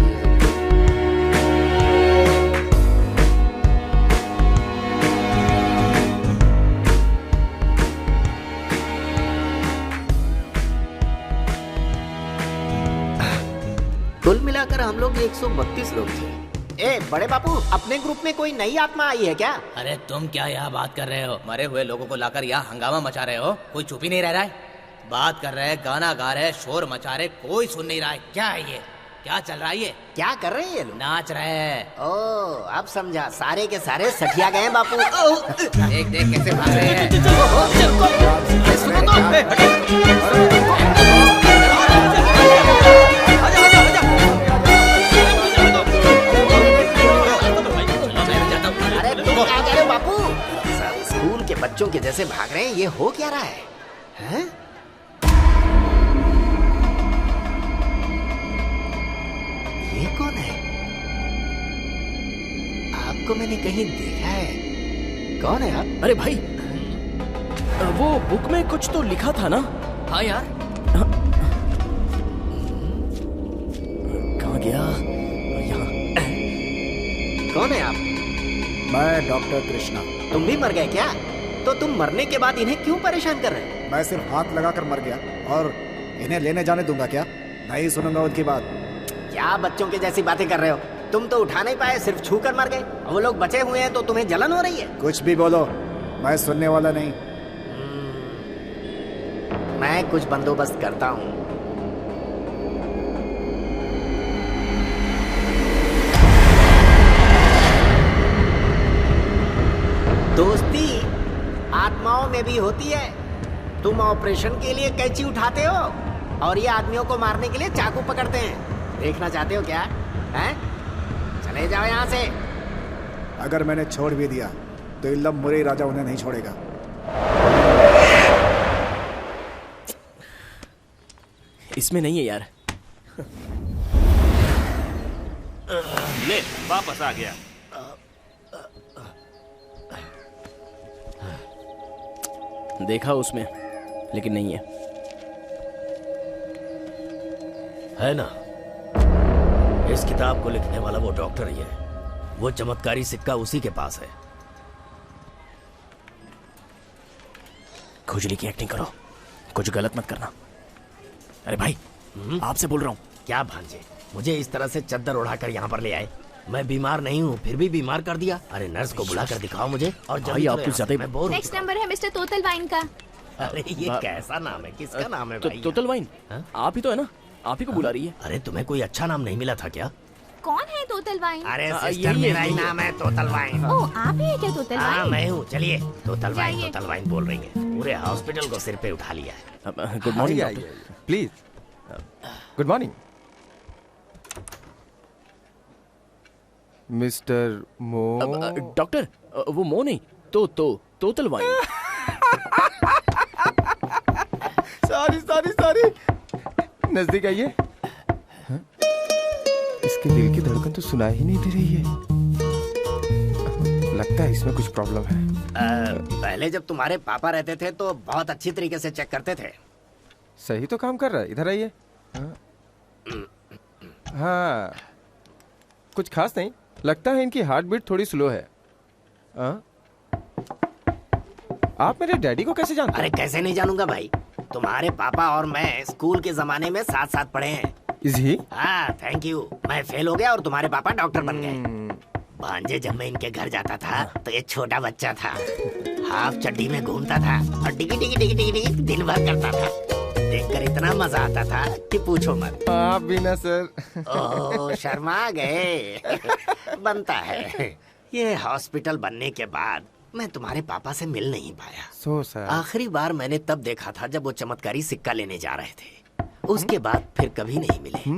कुल मिलाकर हम लोग 132 लोग थे। ए बड़े बापू, अपने ग्रुप में कोई नई आत्मा आई है क्या? अरे तुम क्या यहाँ बात कर रहे हो? मरे हुए लोगों को लाकर यहाँ हंगामा मचा रहे हो। कोई चुप ही नहीं रह रहा है। बात कर रहे हैं, गाना गा रहे हैं, शोर मचा रहे, कोई सुन नहीं रहा है। क्या है ये? क्या चल रहा है ये? क्या कर रहे हैं ये लोग? नाच रहे हैं। ओ अब समझा, सारे के सारे सठिया गए बापू। देख देख कैसे भाग रहे हैं। अरे तुम क्या कह रहे हो बापू? सब स्कूल के बच्चों के जैसे भाग रहे हैं, ये हो क्या रहा है? हैं? ये कौन है? आपको मैंने कहीं देखा है। कौन है आप? अरे भाई, वो बुक में कुछ तो लिखा था ना? हाँ यार। कहाँ गया? यहाँ। कौन है आप? मैं डॉक्टर कृष्णा। तुम भी मर गए क्या? तो तुम मरने के बाद इन्हें क्यों परेशान कर रहे हो? मैं सिर्फ हाथ लगाकर मर गया और इन्हें लेने जाने दूंगा क्या? नहीं सुनूंगा उनकी बात। क्या बच्चों के जैसी बातें कर रहे हो? तुम तो उठा नहीं पाए, सिर्फ छू कर मर गए। वो लोग बचे हुए हैं तो तुम्हें जलन हो रही है? कुछ भी बोलो, मैं सुनने वाला नहीं। मैं कुछ बंदोबस्त करता हूँ। दोस्ती आत्माओं में भी होती है। तुम ऑपरेशन के लिए कैंची उठाते हो और ये आदमियों को मारने के लिए चाकू पकड़ते हैं। देखना चाहते हो क्या? हैं? चले जाओ यहाँ से। अगर मैंने छोड़ भी दिया तो इल्लम मुरई राजा उन्हें नहीं छोड़ेगा। इसमें नहीं है यार। ले वापस आ गया। देखा उसमें, लेकिन नहीं है। है ना, इस किताब को लिखने वाला वो डॉक्टर ही है। वो चमत्कारी सिक्का उसी के पास है। खुजली की एक्टिंग करो, कुछ गलत मत करना। अरे भाई, आपसे बोल रहा हूँ। क्या भांजे, मुझे इस तरह से चद्दर उड़ाकर यहाँ पर ले आए? मैं बीमार नहीं हूँ, फिर भी बीमार कर दिया। अरे नर्स को बुलाकर दिखाओ मुझे। और भाई आप कुछ ज्यादा ही मैं बोर हूँ। नेक्स्ट नंबर है मिस्टर तोतल वाइन का। अरे ये कैसा नाम है? किसका नाम है भाई? तोतल वाइन आप ही तो है ना? आप ही को बुला रही है। अरे तुम्हें कोई अच्छा नाम नहीं मिला था क्या? कौन है तोतल वाइन? अरे सिस्टर, मेरा ही नाम है तोतल वाइन। ओ आप ही है क्या तोतल हाँ वाइन? मैं हूँ। चलिए, तोतल वाइन बोल रही है। पूरे हॉस्पिटल को सिर पे उठा लिया है। Good morning please. Good morning mister मो। डॉक्टर, वो मो नहीं, तोतल वाइन। सॉरी नजदीक आइए। हाँ? इसके दिल की धड़कन तो सुनाई ही नहीं दे रही है। लगता है इसमें कुछ प्रॉब्लम है। पहले जब तुम्हारे पापा रहते थे तो बहुत अच्छी तरीके से चेक करते थे। सही तो काम कर रहा है। इधर आइए। हाँ, कुछ खास नहीं। लगता है इनकी हार्ट बीट थोड़ी स्लो है। आप मेरे डैडी को कैसे जानते हैं? अरे कैसे नहीं जानूंगा भाई, तुम्हारे पापा और मैं स्कूल के जमाने में साथ साथ पढ़े हैं। Is he? हाँ थैंक यू। मैं फेल हो गया और तुम्हारे पापा डॉक्टर बन गए। भांजे, जब मैं इनके घर जाता था तो एक छोटा बच्चा था, हाफ चड्डी में घूमता था और डिगी डिगी डिगी डिगी डिगी दिन भर करता था। देखकर इतना मजा आता था कि पूछो मत। आप भी ना सर। ओह शर्मा गए। बनता है। ये हॉस्पिटल बनने के बाद मैं तुम्हारे पापा से मिल नहीं पाया। सो सर, आखिरी बार मैंने तब देखा था जब वो चमत्कारी सिक्का लेने जा रहे थे। उसके बाद फिर कभी नहीं मिले।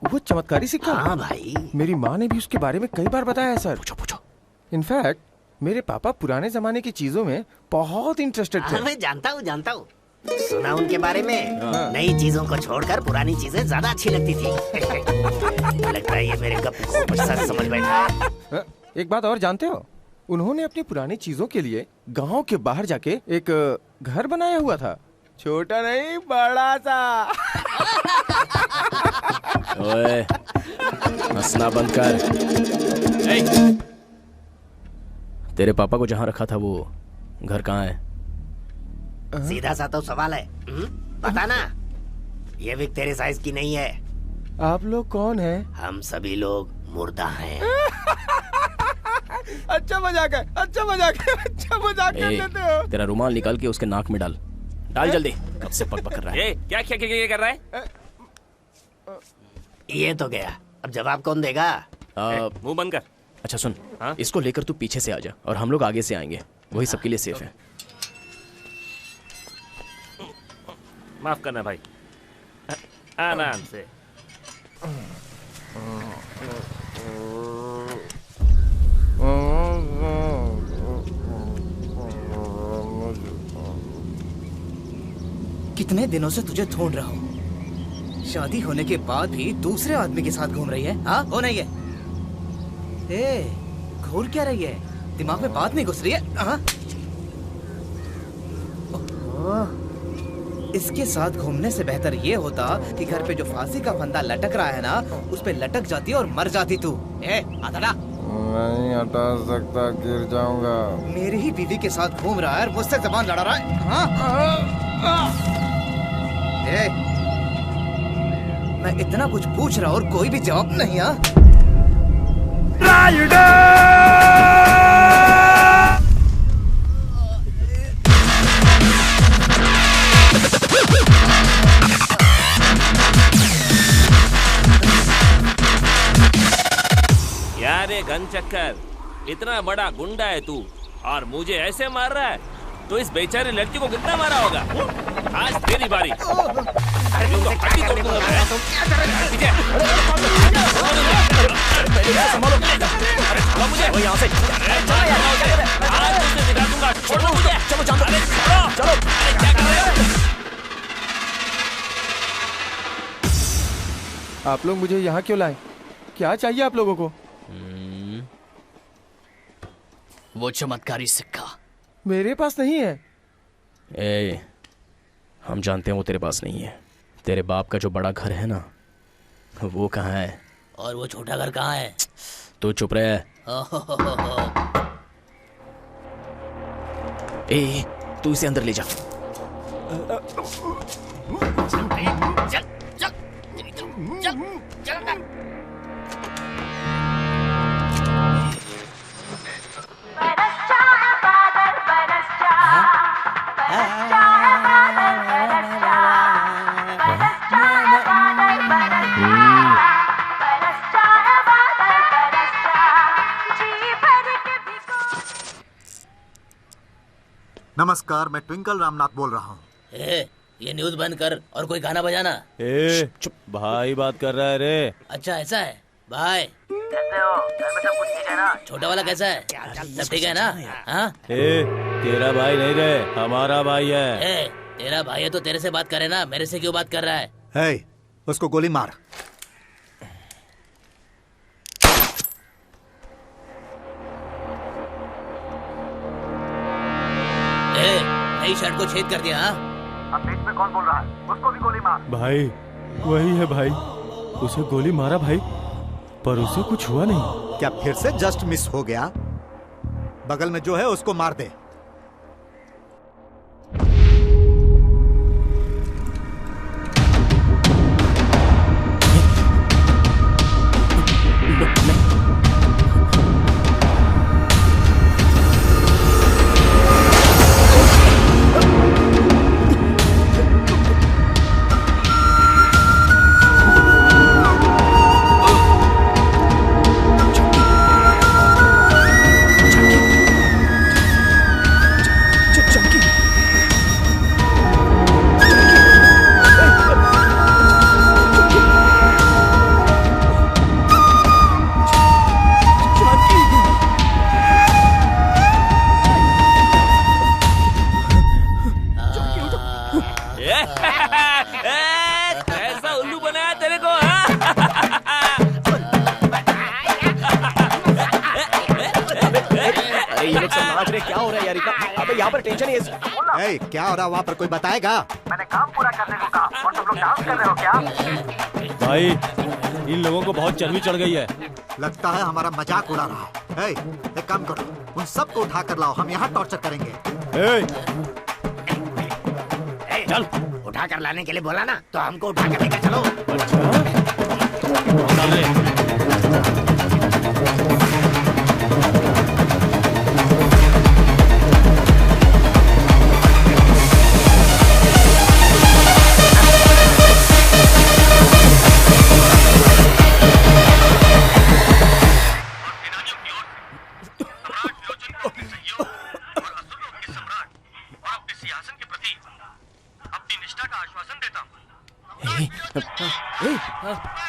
वो चमत्कारी सिक्का? हाँ भाई, मेरी माँ ने भी उसके बारे में कई बार बताया है सर। पूछो। इनफैक्ट मेरे पापा पुराने जमाने की चीजों में बहुत इंटरेस्टेड थे। मैं जानता हूँ। सुना उनके बारे में। नई चीजों को छोड़कर पुरानी चीजें ज्यादा अच्छी लगती थी। लगता है ये मेरे गप को सच समझ बैठा। एक बात और जानते हो, उन्होंने अपनी पुरानी चीजों के लिए गांव के बाहर जाके एक घर बनाया हुआ था। छोटा नहीं, बड़ा सा। ओए, हंसना बंद कर। तेरे पापा को जहाँ रखा था वो घर कहाँ है? सीधा सा तो सवाल है। बता ना। ये विग तेरे साइज की नहीं है। आप लोग कौन हैं? हम सभी लोग मुर्दा हैं। अच्छा मजाक है, अच्छा मजाक है, अच्छा मजाक कर लेते हो। तेरा रुमाल निकाल के उसके नाक में डाल जल्दी। कब से पक कर रहा है? क्या क्या क्या क्या कर रहा है? ये तो गया, अब जवाब कौन देगा? मुंह बंद कर। अच्छा सुन, इसको लेकर तू पीछे से आ जा और हम लोग आगे से आएंगे, वही सबके लिए सेफ है। माफ करना भाई, आराम से। कितने दिनों से तुझे ढूंढ रहा हूँ। शादी होने के बाद भी दूसरे आदमी के साथ घूम रही है? हाँ, हो नहीं है? ए, घूर क्या रही है? दिमाग में बात नहीं घुस रही है? हाँ? इसके साथ घूमने से बेहतर ये होता कि घर पे जो फांसी का फंदा लटक रहा है ना, उस पे लटक जाती और मर जाती तू। ए, हटा। नहीं हटा सकता, गिर जाऊंगा। मेरी ही बीवी के साथ घूम रहा है और मुझसे जबान लड़ा रहा है। हाँ? ए, मैं इतना कुछ पूछ रहा और कोई भी जवाब नहीं। यार ये गन चक्कर, इतना बड़ा गुंडा है तू और मुझे ऐसे मार रहा है, तो इस बेचारी लड़की को कितना मारा होगा? आज तेरी बारी। अरे तुम तो हड्डी तोड़ दूंगा मैं। पीछे। अरे छोड़ो मुझे। वो यहाँ से। आज तुझे दिखा दूंगा। छोड़ो मुझे। चलो जाओ। अरे छोड़ो। चलो। अरे क्या कर रहे हो? आप लोग मुझे यहाँ क्यों लाए? क्या चाहिए आप लोगों को? वो चमत्कारी सिक्का मेरे पास नहीं है। ए, हम जानते हैं वो तेरे पास नहीं है। तेरे बाप का जो बड़ा घर है ना, वो कहाँ है? और वो छोटा घर कहाँ है? तू चुप रहे। ए, तू इसे अंदर ले जा। नमस्कार, मैं ट्विंकल रामनाथ बोल रहा हूँ। ये न्यूज बंद कर और कोई गाना बजाना। चुप, भाई बात कर रहा है रे। अच्छा ऐसा है भाई? कैसे हो? घर में सब कुछ ठीक है ना? छोटा वाला कैसा है? सब ठीक है ना? हाँ? तेरा भाई नहीं रे, हमारा भाई है। तेरा भाई है तो तेरे से बात करे ना, मेरे से क्यों बात कर रहा है? उसको गोली मार। नई शर्ट को छेद कर दिया। अब बीच में कौन बोल रहा है? उसको भी गोली मार। भाई वही है भाई, उसे गोली मारा भाई, पर उसे कुछ हुआ नहीं। क्या फिर से जस्ट मिस हो गया? बगल में जो है उसको मार दे। कैसा उल्लू बनाया तेरे को? अरे ये लोग सब नाच रहे, क्या हो रहा है यार? अबे यहाँ पर टेंशन है। क्या हो रहा है वहाँ पर, कोई बताएगा? मैंने काम पूरा करने को कहा और तुम लोग डांस कर रहे हो क्या? भाई इन लोगों को बहुत चर्बी चढ़ गई है। लगता है हमारा मजाक उड़ा रहा है। एक काम करो, उन सबको उठा कर लाओ, हम यहाँ टॉर्चर करेंगे। चल, उठा कर लाने के लिए बोला ना, तो हमको उठा कर लेकर चलो।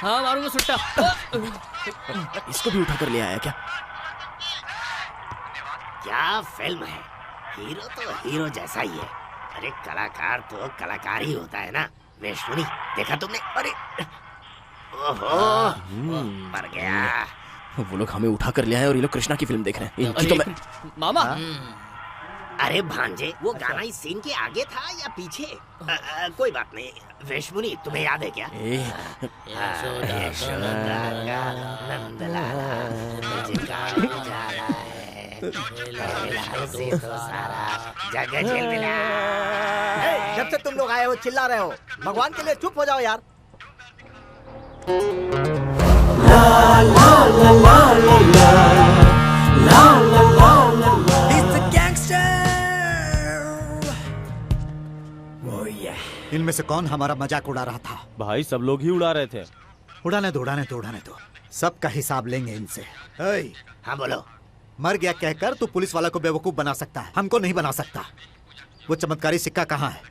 हाँ मारूंगा सुट्टा। इसको भी उठा कर ले आया क्या? क्या फिल्म है, हीरो तो हीरो जैसा ही है। अरे कलाकार तो कलाकार ही होता है ना। वेशमुनी देखा तुमने? अरे ओहो मर गया। वो लोग हमें उठा कर ले आए और ये लोग कृष्णा की फिल्म देख रहे हैं। इनकी तो मैं मामा। अरे भांजे, वो गाना इस सीन के आगे था या पीछे? कोई बात नहीं। वेशमुनी तुम्हें याद है क्या? जब से तुम लोग आए हो चिल्ला रहे हो, भगवान के लिए चुप हो जाओ यार। इनमें से कौन हमारा मजाक उड़ा रहा था? भाई सब लोग ही उड़ा रहे थे। उड़ाने दो सबका हिसाब लेंगे इनसे। हाँ बोलो। मर गया कहकर तू पुलिस वाला को बेवकूफ बना सकता है, हमको नहीं बना सकता। वो चमत्कारी सिक्का कहाँ है?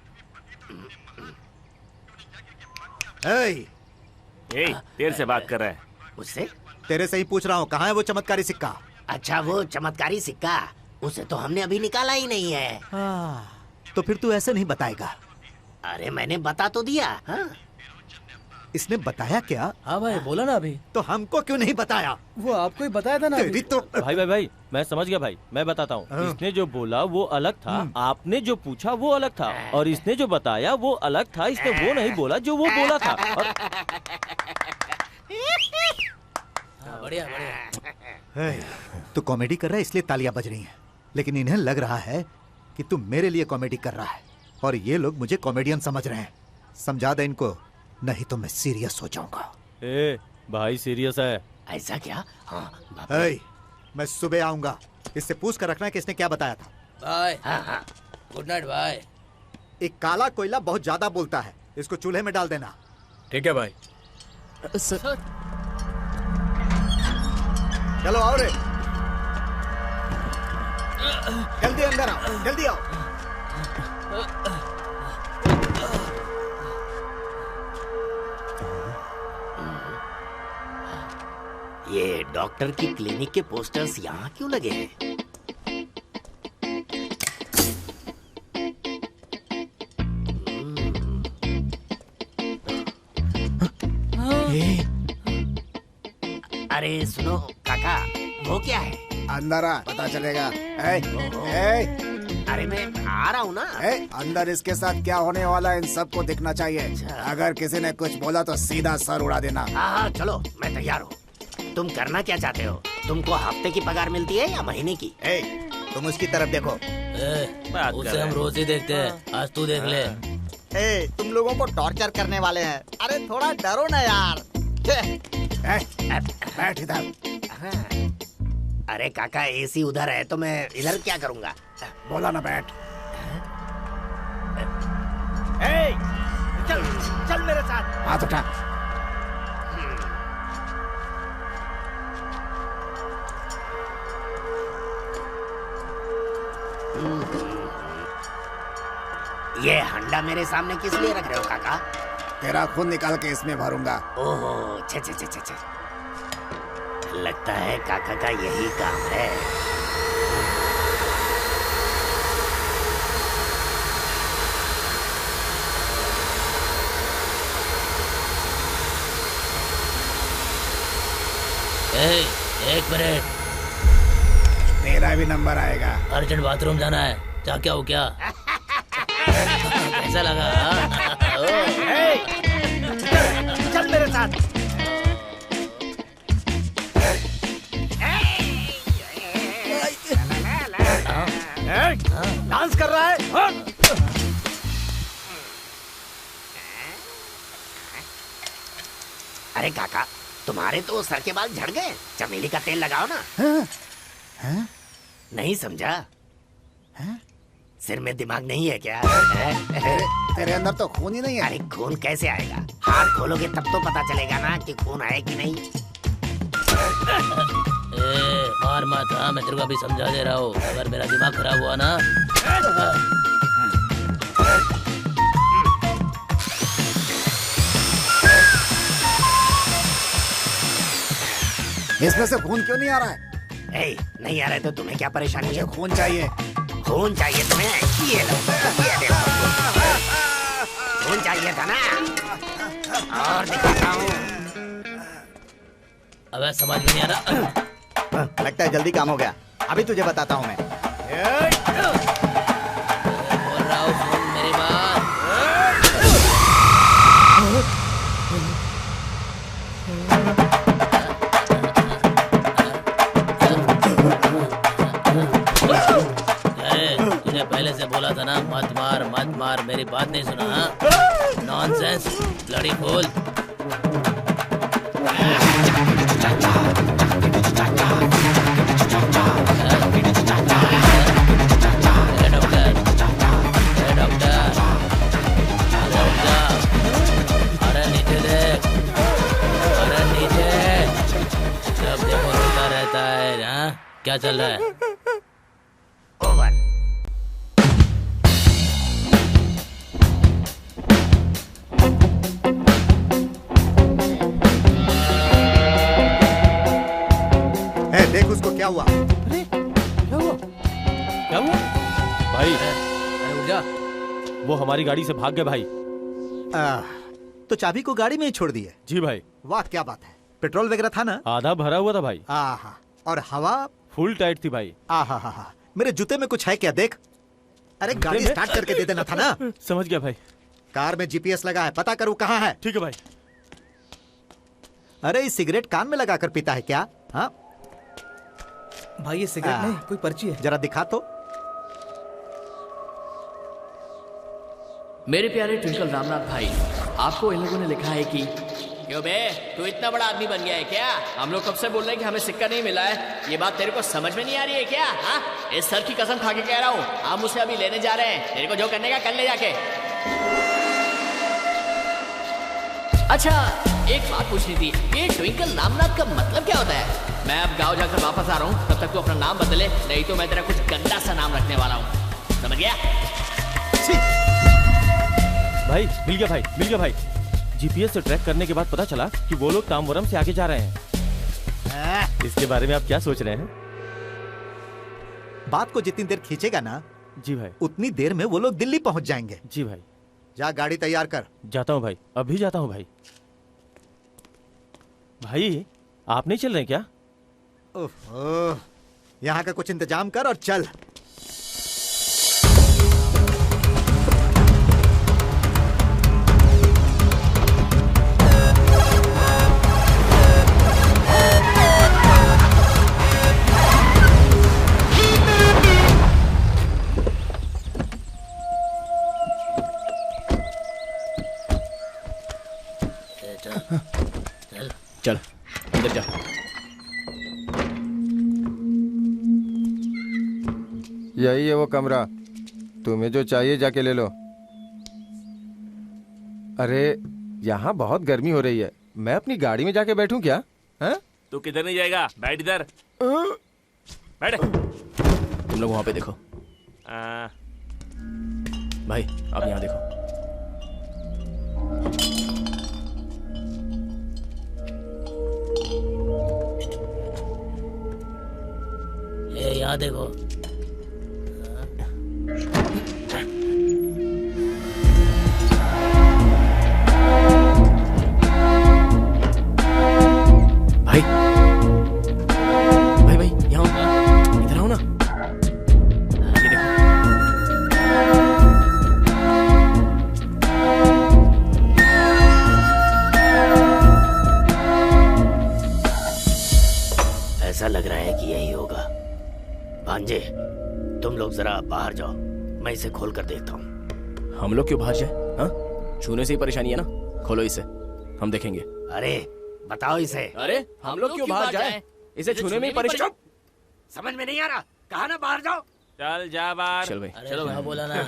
तेरे से बात कर रहा है। उससे? तेरे से ही पूछ रहा हूँ, कहाँ है वो चमत्कारी सिक्का? अच्छा वो चमत्कारी सिक्का, उसे तो हमने अभी निकाला ही नहीं है। तो फिर तू ऐसे नहीं बताएगा? अरे मैंने बता तो दिया। हाँ? इसने बताया क्या? हाँ भाई बोला ना अभी। तो हमको क्यों नहीं बताया? वो आपको ही बताया था ना। तेरी तो भाई मैं समझ गया भाई, मैं बताता हूँ। इसने जो बोला वो अलग था, आपने जो पूछा वो अलग था, और इसने जो बताया वो अलग था। इसने वो नहीं बोला जो वो बोला था। और... बढ़िया बढ़िया। तू कॉमेडी कर रहा है इसलिए तालियां बज रही हैं, लेकिन इन्हें लग रहा है कि तू मेरे लिए कॉमेडी कर रहा है और ये लोग मुझे कॉमेडियन समझ रहे हैं। समझा दे इनको, नहीं तो मैं सीरियस हो जाऊंगा। भाई सीरियस है। ऐसा क्या? हाँ मैं सुबह आऊंगा, इससे पूछ कर रखना कि इसने क्या बताया था। बाय। हाँ गुड नाइट बाय। एक काला कोयला बहुत ज्यादा बोलता है, इसको चूल्हे में डाल देना। ठीक है भाई। सर चलो आओ रे, जल्दी अंदर आओ, जल्दी आओ। ये डॉक्टर की क्लिनिक के पोस्टर्स यहाँ क्यों लगे हैं? अरे सुनो काका, वो क्या है? अंदर आ, पता चलेगा। अरे मैं आ रहा हूँ ना। अंदर इसके साथ क्या होने वाला है इन सबको दिखना चाहिए। अगर किसी ने कुछ बोला तो सीधा सर उड़ा देना। हाँ चलो मैं तैयार हूँ। तुम करना क्या चाहते हो? तुमको हफ्ते की पगार मिलती है या महीने की? तुम उसकी तरफ देखो। उसे हम रोज ही देखते हैं, आज तू देख ले। तुम लोगों को टॉर्चर करने वाले हैं। अरे थोड़ा डरो ना यार। बैठ इधर। अरे काका एसी उधर है तो मैं इधर क्या करूँगा? बोला ना बैठ। चल चल मेरे साथ। हाथ उठा। ये हंडा मेरे सामने किस लिए रख रहे हो काका? तेरा खून निकाल के इसमें भरूंगा। ओहो छे छे छे छे। लगता है काका का यही काम है। एक मिनट, तेरा भी नंबर आएगा। अर्जेंट बाथरूम जाना है। क्या हो क्या? कैसा लगा? चल मेरे साथ। डांस कर रहा है। अरे काका तुम्हारे तो सर के बाल झड़ गए, चमेली का तेल लगाओ ना। नहीं समझा? सिर में दिमाग नहीं है क्या? तेरे अंदर तो खून ही नहीं है। अरे खून कैसे आएगा? हाथ खोलोगे तब तो पता चलेगा ना कि खून है कि नहीं। मार मत, हाँ मैं तेरे को अभी समझा दे रहा हूँ। अगर मेरा दिमाग खराब हुआ ना इसमें से खून क्यों नहीं आ रहा है? नहीं आ रहा है तो तुम्हें क्या परेशानी है? खून चाहिए। खून चाहिए तुम्हें? ये लो, ये देखो। खून चाहिए था ना? और दिखाता हूँ। अब समझ में नहीं आ रहा। लगता है जल्दी काम हो गया। अभी तुझे बताता हूँ मैं। बोल रहा हूँ सुन मेरी बात। तुझे पहले से बोला था ना मत मार, मेरी बात नहीं सुना? Nonsense, bloody fool. अरे नीचे देख, अरे नीचे। जब देखो रोता रहता है ना। क्या चल रहा है? देख उसको क्या हुआ? अरे क्या हुआ भाई? अरे उठ जा। वो हमारी गाड़ी से भाग गए भाई। तो चाबी को गाड़ी में ही छोड़ दिए? जी भाई। वाह क्या बात है। पेट्रोल वगैरह था ना? आधा भरा हुआ था भाई। आहा, और हवा? फुल टाइट थी भाई। आहा, मेरे जूते में कुछ है क्या? देख। अरे गाड़ी स्टार्ट करके दे देना था ना। समझ गया भाई। कार में जीपीएस लगा है, पता करूँ कहाँ है। ठीक है भाई। अरे ये सिगरेट कान में लगाकर पीता है क्या? हाँ भाई ये सिगरेट नहीं, कोई पर्ची है। जरा दिखा तो। मेरे प्यारे ट्विंकल रामनाथ भाई, आपको इन लोगों ने लिखा है कि क्यों बे, तू इतना बड़ा आदमी बन गया है क्या? हम लोग कब से बोल रहे हैं कि हमें सिक्का नहीं मिला है। ये बात तेरे को समझ में नहीं आ रही है क्या? हाँ, इस सर की कसम खा के कह रहा हूँ, हम उसे अभी लेने जा रहे हैं। तेरे को जो करने का कर ले जाके। अच्छा, एक बात पूछनी थी, ये ट्विंकल रामनाथ का मतलब क्या होता है? मैं अब गाँव जाकर वापस आ रहा हूँ, तब तक तू अपना नाम बदले, नहीं तो मैं तेरा कुछ गंदा सा नाम रखने वाला हूँ। समझ गया? भाई मिल गया भाई। जीपीएस से ट्रैक करने के बाद पता चला कि वो लोग ताम्बरम से आगे जा रहे हैं। इसके बारे में आप क्या सोच रहे हैं? बात को जितनी देर खींचेगा ना जी भाई, उतनी देर में वो लोग दिल्ली पहुंच जाएंगे। जी भाई। जा गाड़ी तैयार कर। जाता हूँ भाई, अभी जाता हूँ भाई। भाई आप नहीं चल रहे क्या? ओह, यहाँ का कुछ इंतजाम कर और चल। चल अंदर जा। यही है वो कमरा, तुम्हें जो चाहिए जाके ले लो। अरे यहाँ बहुत गर्मी हो रही है, मैं अपनी गाड़ी में जाके बैठूं क्या? हैं? तू किधर नहीं जाएगा, बैठ इधर। बैठ। तुम लोग वहां पे देखो। भाई आप यहाँ देखो। ये यहाँ देखो। भाई भाई भाई यहाँ इधर आओ ना। ये देखो। ऐसा लग रहा है कि यही होगा। भांजे, तुम लोग जरा बाहर जाओ, मैं इसे खोल कर देखता हूँ। हम लोग क्यों बाहर जाए? हाँ, छूने से ही परेशानी है ना। खोलो इसे, हम देखेंगे। अरे बताओ इसे। अरे हम लोग क्यों बाहर जाएं? इसे छूने में ही परेशान। समझ में नहीं आ रहा, कहा ना बाहर जाओ। चल जा बाहर। चल भाई। चलो भाई, बोला ना।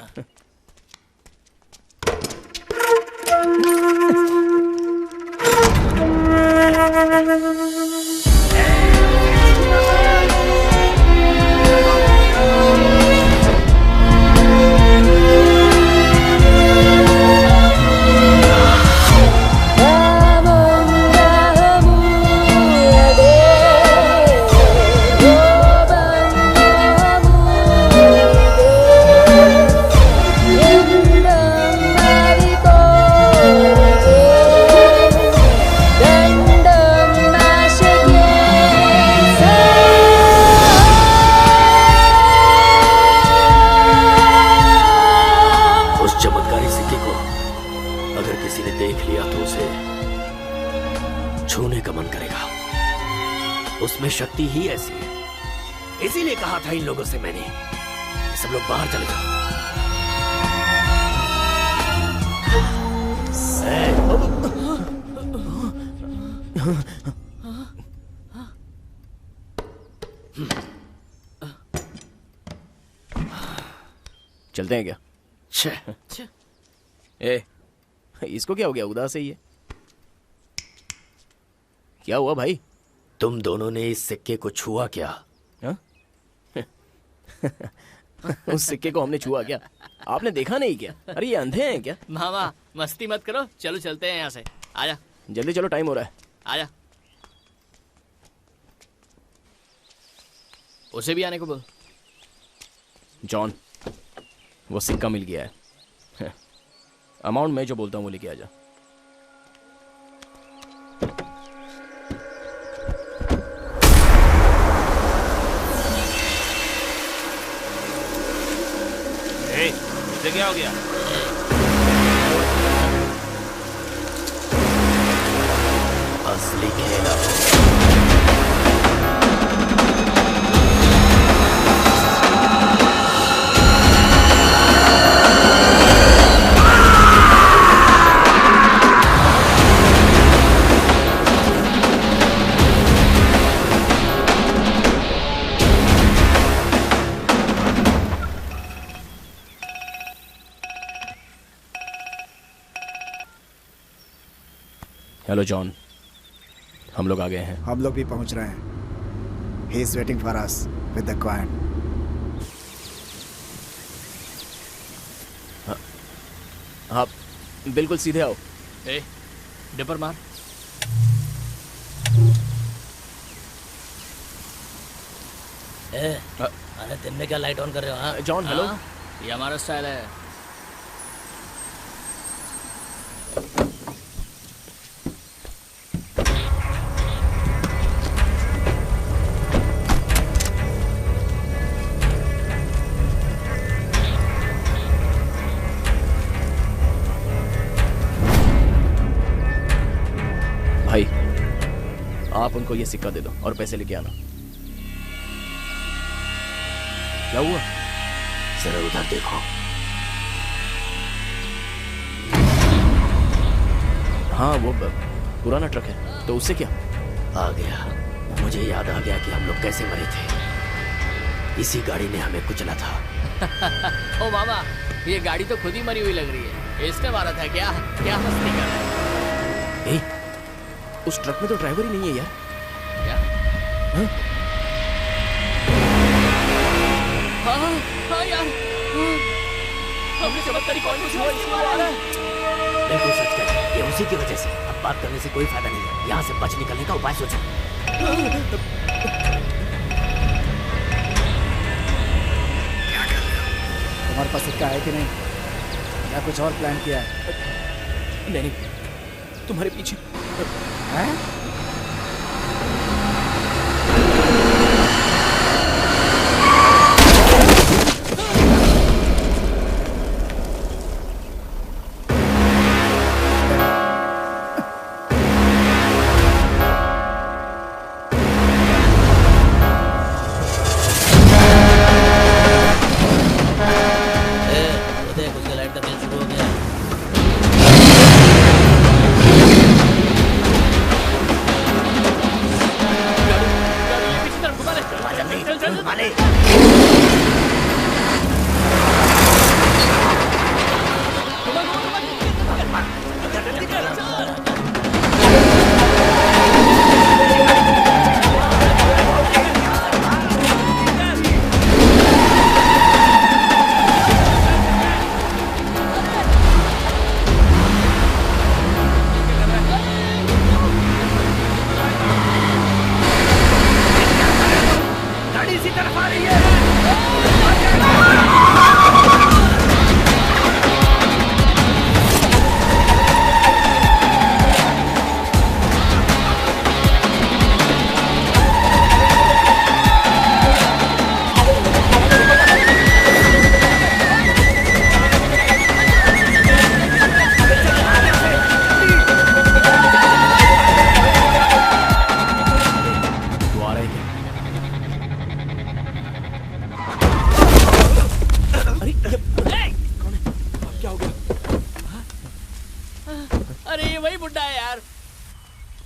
उसमें शक्ति ही ऐसी है। इसीलिए कहा था इन लोगों से मैंने, सब लोग बाहर चले जाओ। चलते हैं क्या? ए, इसको क्या हो गया? उदास है ये। क्या हुआ भाई? तुम दोनों ने इस सिक्के को छुआ क्या? उस सिक्के को हमने छुआ क्या? आपने देखा नहीं क्या? अरे ये अंधे हैं क्या? मामा मस्ती मत करो, चलो चलते हैं यहाँ से। आजा जल्दी चलो, टाइम हो रहा है। आजा। उसे भी आने को बोल। जॉन, वो सिक्का मिल गया है। अमाउंट मैं जो बोलता हूँ वो लेके आजा। इसे क्या हो गया? असली खेला। हेलो जॉन, हम लोग आ गए हैं। हम लोग भी पहुंच रहे हैं। He is waiting for us with the coin. आप बिल्कुल सीधे आओ। ए, डिपर मार। अरे दिन में क्या लाइट ऑन कर रहे हो? हाँ जॉन, हेलो। ये हमारा स्टाइल है। भाई, आप उनको ये सिक्का दे दो और पैसे लेके आना। क्या हुआ? जरा उधर देखो। हाँ, वो पुराना ट्रक है, तो उससे क्या? आ गया, मुझे याद आ गया कि हम लोग कैसे मरे थे। इसी गाड़ी ने हमें कुचला था। ओ मामा, ये गाड़ी तो खुद ही मरी हुई लग रही है। इसने मारा था क्या? क्या मस्ती कर रहे हैं? उस ट्रक में तो ड्राइवर ही नहीं है यार। क्या? हाँ यार, हमने चमत्कारी कॉइन को छुआ, इसलिए आ रहा है। बिल्कुल सच कह रहे हैं, ये उसी की वजह से। अब बात करने से कोई फायदा नहीं है, यहाँ से बच निकलने का उपाय सोचो। तुम्हारे पास सिक्का है कि नहीं, या कुछ और प्लान किया है? नहीं, तुम्हारे पीछे हैं?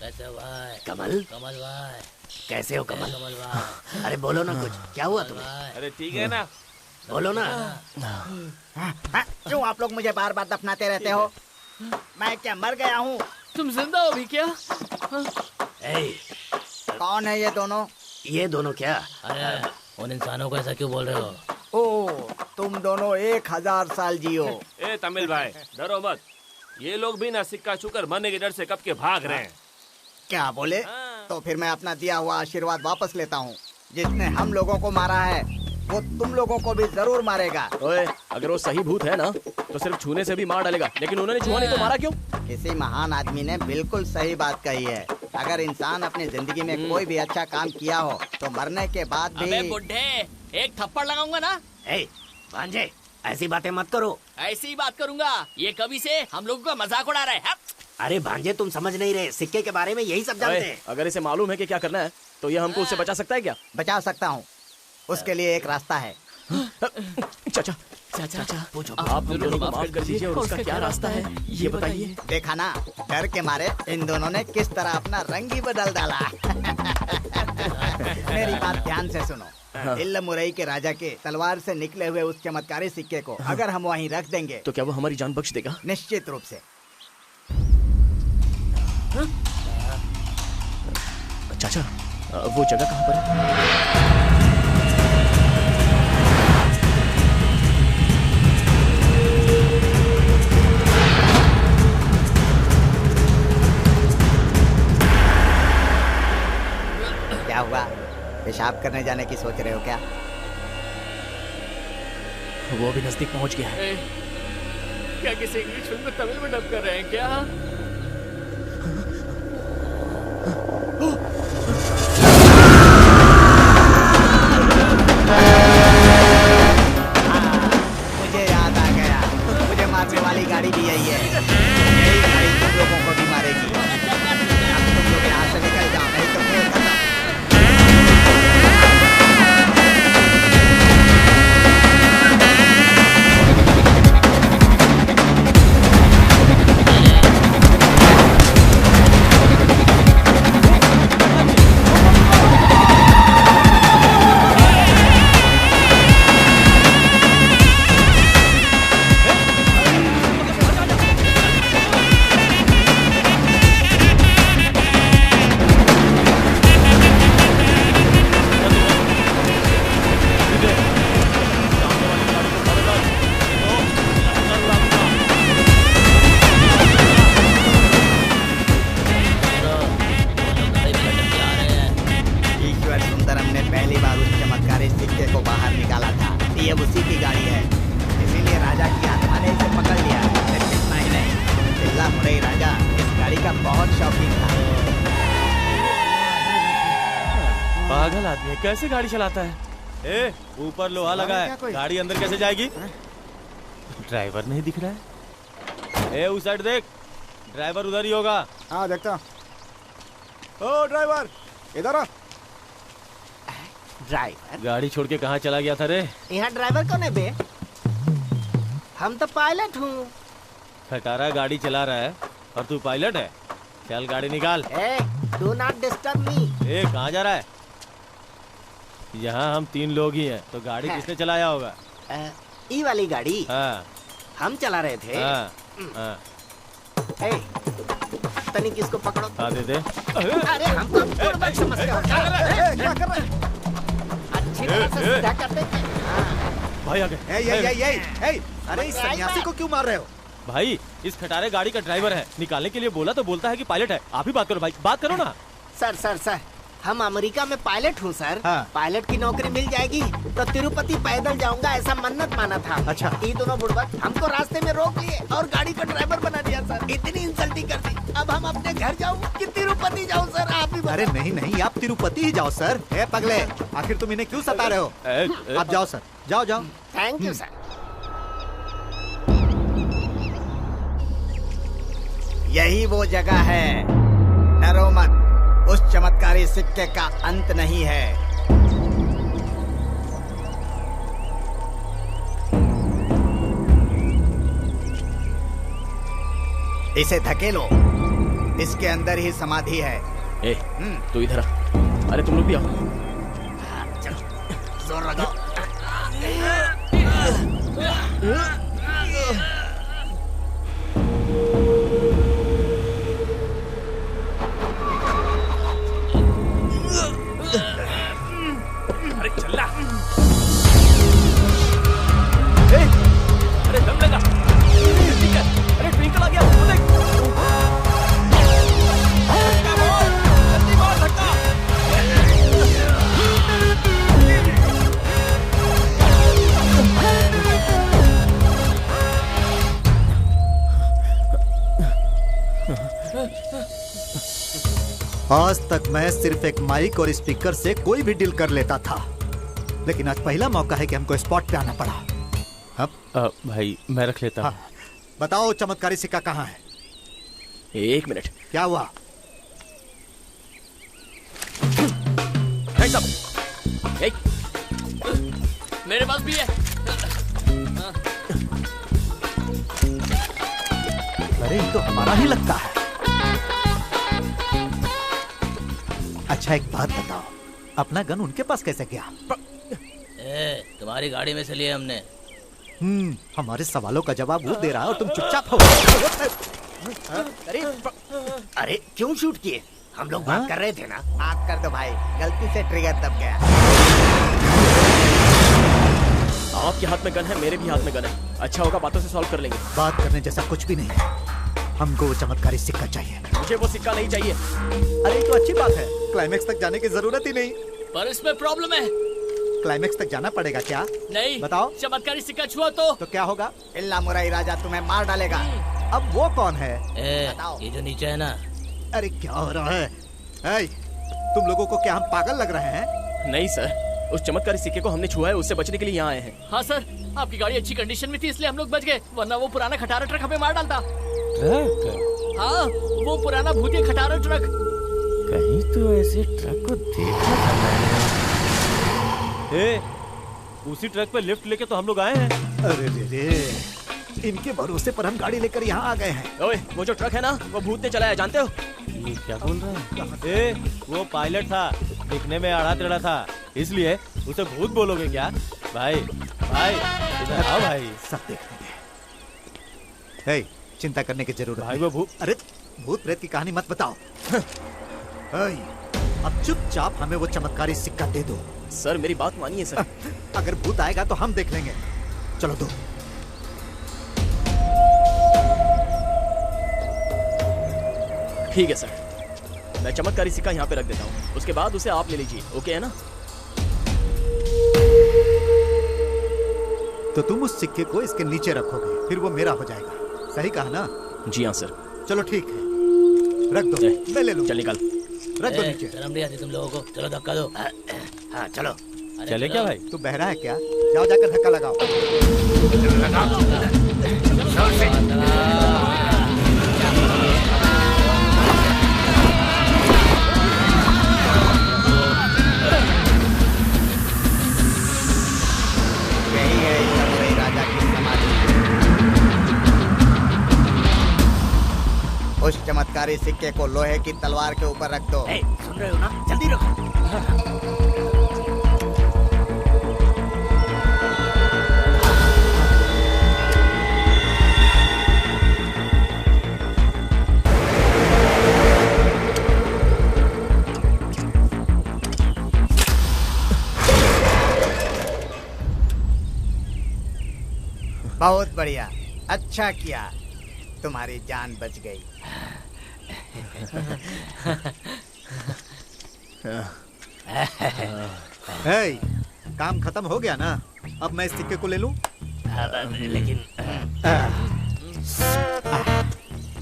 कैसे भाई? कमल भाई कैसे हो कमल भाई? अरे बोलो ना कुछ, क्या हुआ तुम्हें? अरे ठीक है ना, बोलो ना। क्यों आप लोग मुझे बार बार दफनाते रहते हो? मैं क्या मर गया हूँ? तुम जिंदा हो भी क्या? कौन है ये दोनों? ये दोनों क्या? अरे उन इंसानों को ऐसा क्यों बोल रहे हो? ओ, तुम दोनों 1000 साल जियो। ए तमिल भाई डरो मत, ये लोग भी ना सिक्का चुकर मरने के डर से कब के भाग रहे हैं। क्या बोले? तो फिर मैं अपना दिया हुआ आशीर्वाद वापस लेता हूँ। जिसने हम लोगों को मारा है वो तुम लोगों को भी जरूर मारेगा। ओए, अगर वो सही भूत है ना तो सिर्फ छूने से भी मार डालेगा, लेकिन उन्होंने छुआ नहीं तो मारा क्यों? किसी महान आदमी ने बिल्कुल सही बात कही है। अगर इंसान अपनी जिंदगी में कोई भी अच्छा काम किया हो तो मरने के बाद भी। अबे बुड्ढे, एक थप्पड़ लगाऊंगा ना। भांजे ऐसी बातें मत करो। ऐसी ही बात करूंगा। ये कभी से हम लोगों का मजाक उड़ा रहे हैं। अरे भांजे तुम समझ नहीं रहे, सिक्के के बारे में यही सब जानते हैं। अगर इसे मालूम है कि क्या करना है तो ये हमको उससे बचा सकता है क्या? बचा सकता हूँ, उसके लिए एक रास्ता है। चाचा पूछो, आप दोनों को माफ कर दीजिए और उसका क्या रास्ता है ये बताइए। देखा ना, डर के मारे इन दोनों ने किस तरह अपना रंग ही बदल डाला। मेरी बात ध्यान से सुनो। इल्लमुरई के राजा के तलवार से निकले हुए उस चमत्कारी सिक्के को अगर हम वहीं रख देंगे तो क्या वो हमारी जान बख्श देगा? निश्चित रूप से। चाचा, वो जगह कहाँ पर है? क्या हुआ? पेशाब करने जाने की सोच रहे हो क्या? वो अभी नजदीक पहुंच गया है। क्या किसी इंग्लिश फिल्म में तमिल में डब कर रहे हैं क्या? मुझे याद आ गया, मुझे मारने वाली गाड़ी भी यही है। यही गाड़ी तुम लोगों को भी मारेगी। अब तुम लोग यहाँ से निकल जाओ, नहीं तो फेल करना। ईश्वर सुंदरम ने पहली बार उस चमत्कारी सिक्के को बाहर निकाला था। ये उसी की गाड़ी है, इसीलिए राजा की आत्मा ने इसे पकड़ लिया। सिर्फ इतना ही नहीं, इल्लमुरई राजा इस गाड़ी का बहुत शौकीन था। पागल आदमी कैसे गाड़ी चलाता है? ए, ऊपर लोहा लगा है, गाड़ी अंदर कैसे जाएगी? ड्राइवर नहीं दिख रहा है। ए, उस साइड देख, ड्राइवर उधर ही होगा। हाँ देखता। ओ ड्राइवर, इधर आ। ड्राइवर गाड़ी छोड़ के कहाँ चला गया था रे? यहाँ ड्राइवर कौन है बे? हम तो पायलट हूँ। खटारा गाड़ी चला रहा है और तू पायलट है? चल गाड़ी निकाल। Do not disturb me. ए, कहाँ जा रहा है? यहाँ हम 3 लोग ही हैं, तो गाड़ी किसने चलाया होगा? ई वाली गाड़ी हाँ हम चला रहे थे। हाँ हाँ। तनी किसको पकड़ो। हाँ दे दे। अरे हम तो बुड़बक समझते हो। क्या कर रहे? अच्छी तरह से सीधा कर देंगे। भाई आ गए। अरे इस सन्यासी को क्यों मार रहे हो? भाई इस खटारे गाड़ी का ड्राइवर है, निकालने के लिए बोला तो बोलता है कि पायलट है। आप ही बात करो भाई, बात करो ना। सर हम अमेरिका में पायलट हूँ सर। पायलट की नौकरी मिल जाएगी तो तिरुपति पैदल जाऊंगा, ऐसा मन्नत माना था। अच्छा। ये दोनों बुड़बक हमको रास्ते में रोक लिए और गाड़ी का ड्राइवर बना दिया सर। इतनी इंसल्टिंग कर दी। अब हम अपने घर जाऊँ कि तिरुपति जाऊँ सर? आप ही बताओ। अरे नहीं, आप तिरुपति ही जाओ सर। ए पगले, आखिर तुम इन्हें क्यों सता रहे हो? आप जाओ सर, जाओ। Thank you sir. यही वो जगह है, डरो मत। उस चमत्कारी सिक्के का अंत नहीं है। इसे धकेलो। इसके अंदर ही समाधि है। ए, तू इधर आ। अरे तुम लोग भी आओ। जोर लगाओ। अरे चल्ला। अरे दम लगा। अरे ट्विंकल आ गया। जल्दी मार धक्का। आज तक मैं सिर्फ एक माइक और स्पीकर से कोई भी डील कर लेता था, लेकिन आज पहला मौका है कि हमको स्पॉट पे आना पड़ा। भाई मैं रख लेता हूँ। बताओ चमत्कारी सिक्का कहाँ है? एक मिनट। क्या हुआ? मेरे पास भी है। अरे ये तो हमारा ही लगता है। अच्छा एक बात बताओ, अपना गन उनके पास कैसे गया? तुम्हारी गाड़ी में से लिए हमने। हमारे सवालों का जवाब वो दे रहा है और तुम चुपचाप हो। अरे क्यों शूट किए? हम लोग बात कर रहे थे ना। माफ कर दो भाई, गलती से ट्रिगर दब गया। आपके हाथ में गन है, मेरे भी हाथ में गन है। अच्छा होगा बातों से सॉल्व कर लेंगे। बात करने जैसा कुछ भी नहीं है। हमको वो चमत्कारी सिक्का चाहिए। मुझे वो सिक्का नहीं चाहिए। अरे तो अच्छी बात है, क्लाइमेक्स तक जाने की जरूरत ही नहीं। पर इसमें प्रॉब्लम है। क्लाइमेक्स तक जाना पड़ेगा क्या? नहीं। बताओ। चमत्कारी सिक्का छुआ तो क्या होगा? इल्ला मुराई राजा तुम्हें मार डालेगा। अब वो कौन है? बताओ। ये जो नीचे है ना। अरे क्या हो रहा है? तुम लोगों को क्या हम पागल लग रहे हैं? नहीं सर, उस चमत्कारी सिक्के को हमने छुआ है, उससे बचने के लिए यहाँ आए हैं। हाँ सर, आपकी गाड़ी अच्छी कंडीशन में थी इसलिए हम लोग बच गए, वरना वो पुराना खटारा ट्रक हमें मार डालता। ट्रक? हाँ, वो पुराना भूतिया खटारा ट्रक। कहीं तो ऐसे ट्रक को देखा था मैंने। उसी ट्रक पे लिफ्ट लेके तो हम लोग आए हैं। अरे रे, इनके भरोसे पर हम गाड़ी लेकर यहाँ आ गए हैं। ओए, वो जो ट्रक है ना, वो भूत ने चलाया, जानते हो? ये क्या बोल रहा है? वो पायलट था, दिखने में आड़ा टेढ़ा था, इसलिए उसे भूत बोलोगे क्या? भाई भाई इधर आओ भाई, सब देख लेंगे। चिंता करने की जरूरत भाई वो भूत। अरे भूत प्रेत की कहानी मत बताओ। अब चुपचाप हमें वो चमत्कारी सिक्का दे दो। सर मेरी बात मानिए सर। अगर भूत आएगा तो हम देख लेंगे। चलो दो। ठीक है सर, मैं चमत्कारी सिक्का यहाँ पे रख देता हूँ, उसके बाद उसे आप ले लीजिए। ओके है ना? तो तुम उस सिक्के को इसके नीचे रखोगे, फिर वो मेरा हो जाएगा। सही कहा ना? जी हाँ सर। चलो ठीक है, रख दो, मैं ले लूँ। चल निकाल। रख दो नीचे। शर्म नहीं आती तुम लोगों को? चलो धक्का दो। हाँ चलो। चले क्या भाई? तू बहरा है क्या? जाओ जाकर धक्का लगाओ। यही है इल्ला मुराई राजा की समाधि। उस चमत्कारी सिक्के को लोहे की तलवार के ऊपर रख दो। सुन रहे हो ना? जल्दी रखो। बहुत बढ़िया, अच्छा किया, तुम्हारी जान बच गई। काम खत्म हो गया ना? अब मैं इस सिक्के को ले लूं? लेकिन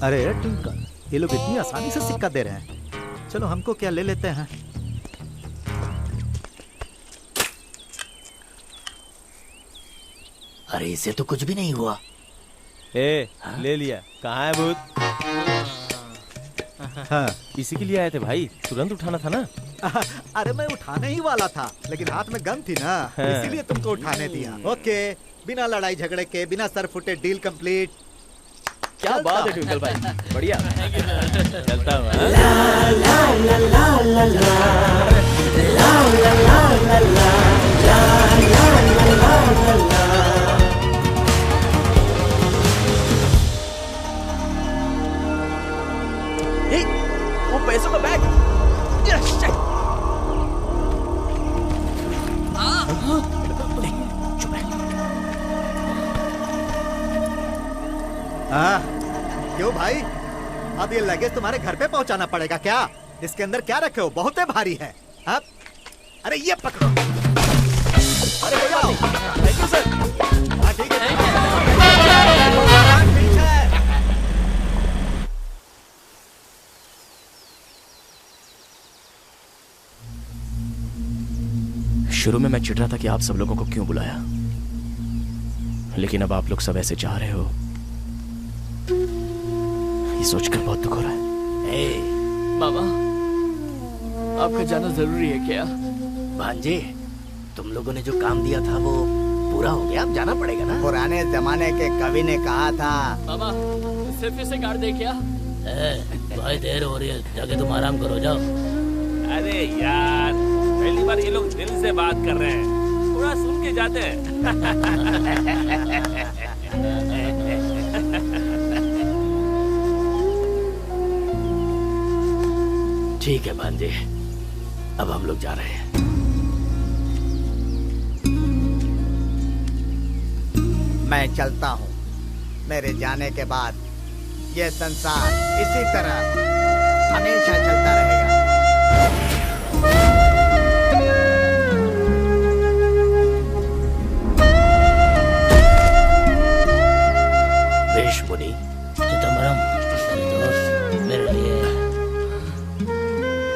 अरे ट्विंकल, ये लोग इतनी आसानी से सिक्का दे रहे हैं। चलो हमको क्या ले लेते हैं। अरे इसे तो कुछ भी नहीं हुआ। ले लिया। कहाँ है भूत? हाँ, इसी के लिए आए थे भाई, तुरंत उठाना था ना। अरे मैं उठाने ही वाला था, लेकिन हाथ में गन थी ना, इसीलिए तुमको उठाने दिया। ओके, बिना लड़ाई झगड़े के, बिना सर फुटे, डील कंप्लीट। क्या बात है ट्विंकल भाई, बढ़िया। चलता हूँ। वो पैसों का बैग। क्यों भाई, अब ये लगेज तुम्हारे घर पे पहुंचाना पड़ेगा क्या? इसके अंदर क्या रखे हो? बहुत ही भारी है। अब अरे ये पकड़ो। अरे थैंक यू सर। हाँ ठीक है। शुरू में मैं चिढ़ रहा था कि आप सब लोगों को क्यों बुलाया, लेकिन अब आप लोग सब ऐसे चाह रहे हो, ये सोचकर बहुत दुख हो रहा है। मामा, आपका जाना जरूरी है क्या? भांजे, तुम लोगों ने जो काम दिया था वो पूरा हो गया, अब जाना पड़ेगा ना। पुराने जमाने के कवि ने कहा था। मामा, सिर्फ इसे काट दे क्या? भाई देर हो रही है, जाके तुम आराम करो, जाओ। अरे यार, पहली बार ये लोग दिल से बात कर रहे हैं, थोड़ा सुन के जाते हैं। ठीक है भांजे, अब हम लोग जा रहे हैं। मैं चलता हूँ। मेरे जाने के बाद ये संसार इसी तरह हमेशा चलता रहेगा। वेश मुनि, चिदम्बरम, मेरे दोस्त, मेरे लिए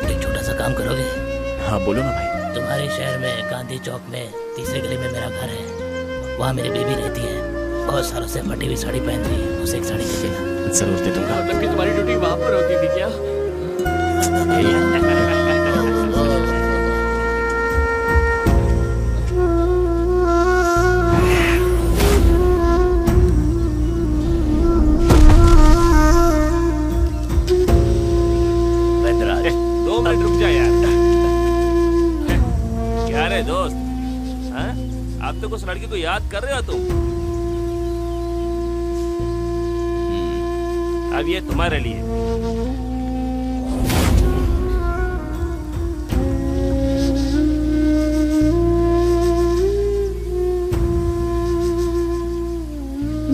एक छोटा सा काम करोगे? हाँ बोलो ना भाई। तुम्हारे शहर में गांधी चौक में तीसरे गली में मेरा घर है, वहाँ मेरी बीबी रहती है। बहुत सालों से फटी हुई साड़ी पहन रही है, उसे एक साड़ी दे देना। जरूर दे दूंगा। मतलब कि तुम्हारी ड्यूटी वहाँ पर होती थी क्या? दो मिनट रुक जा यार। क्या रे दोस्त, हाँ? अब तक उस लड़की को याद कर रहे हो तुम? अब ये तुम्हारे लिए।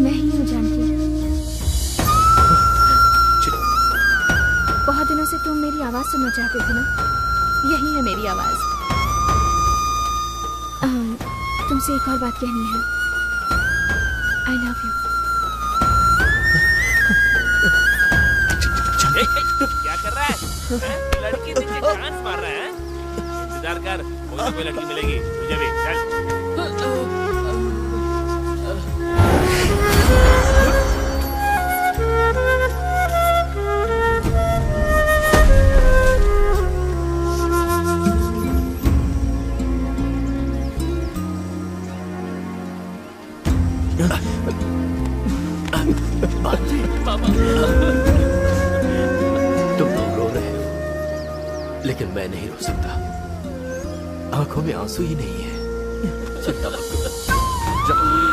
मैं ही हूँ जानकी। बहुत दिनों से तुम मेरी आवाज सुनना चाहते थे ना? यही है मेरी आवाज। तुमसे एक और बात कहनी है। I love you. क्या कर रहा है? लड़की तुझे चांस मार रहा है? इंतजार कर, कोई लड़की मिलेगी तुझे भी। चल। तुम लोग रो रहे हो, लेकिन मैं नहीं रो सकता। आंखों में आंसू ही नहीं है। चिंता मत करो। जाओ।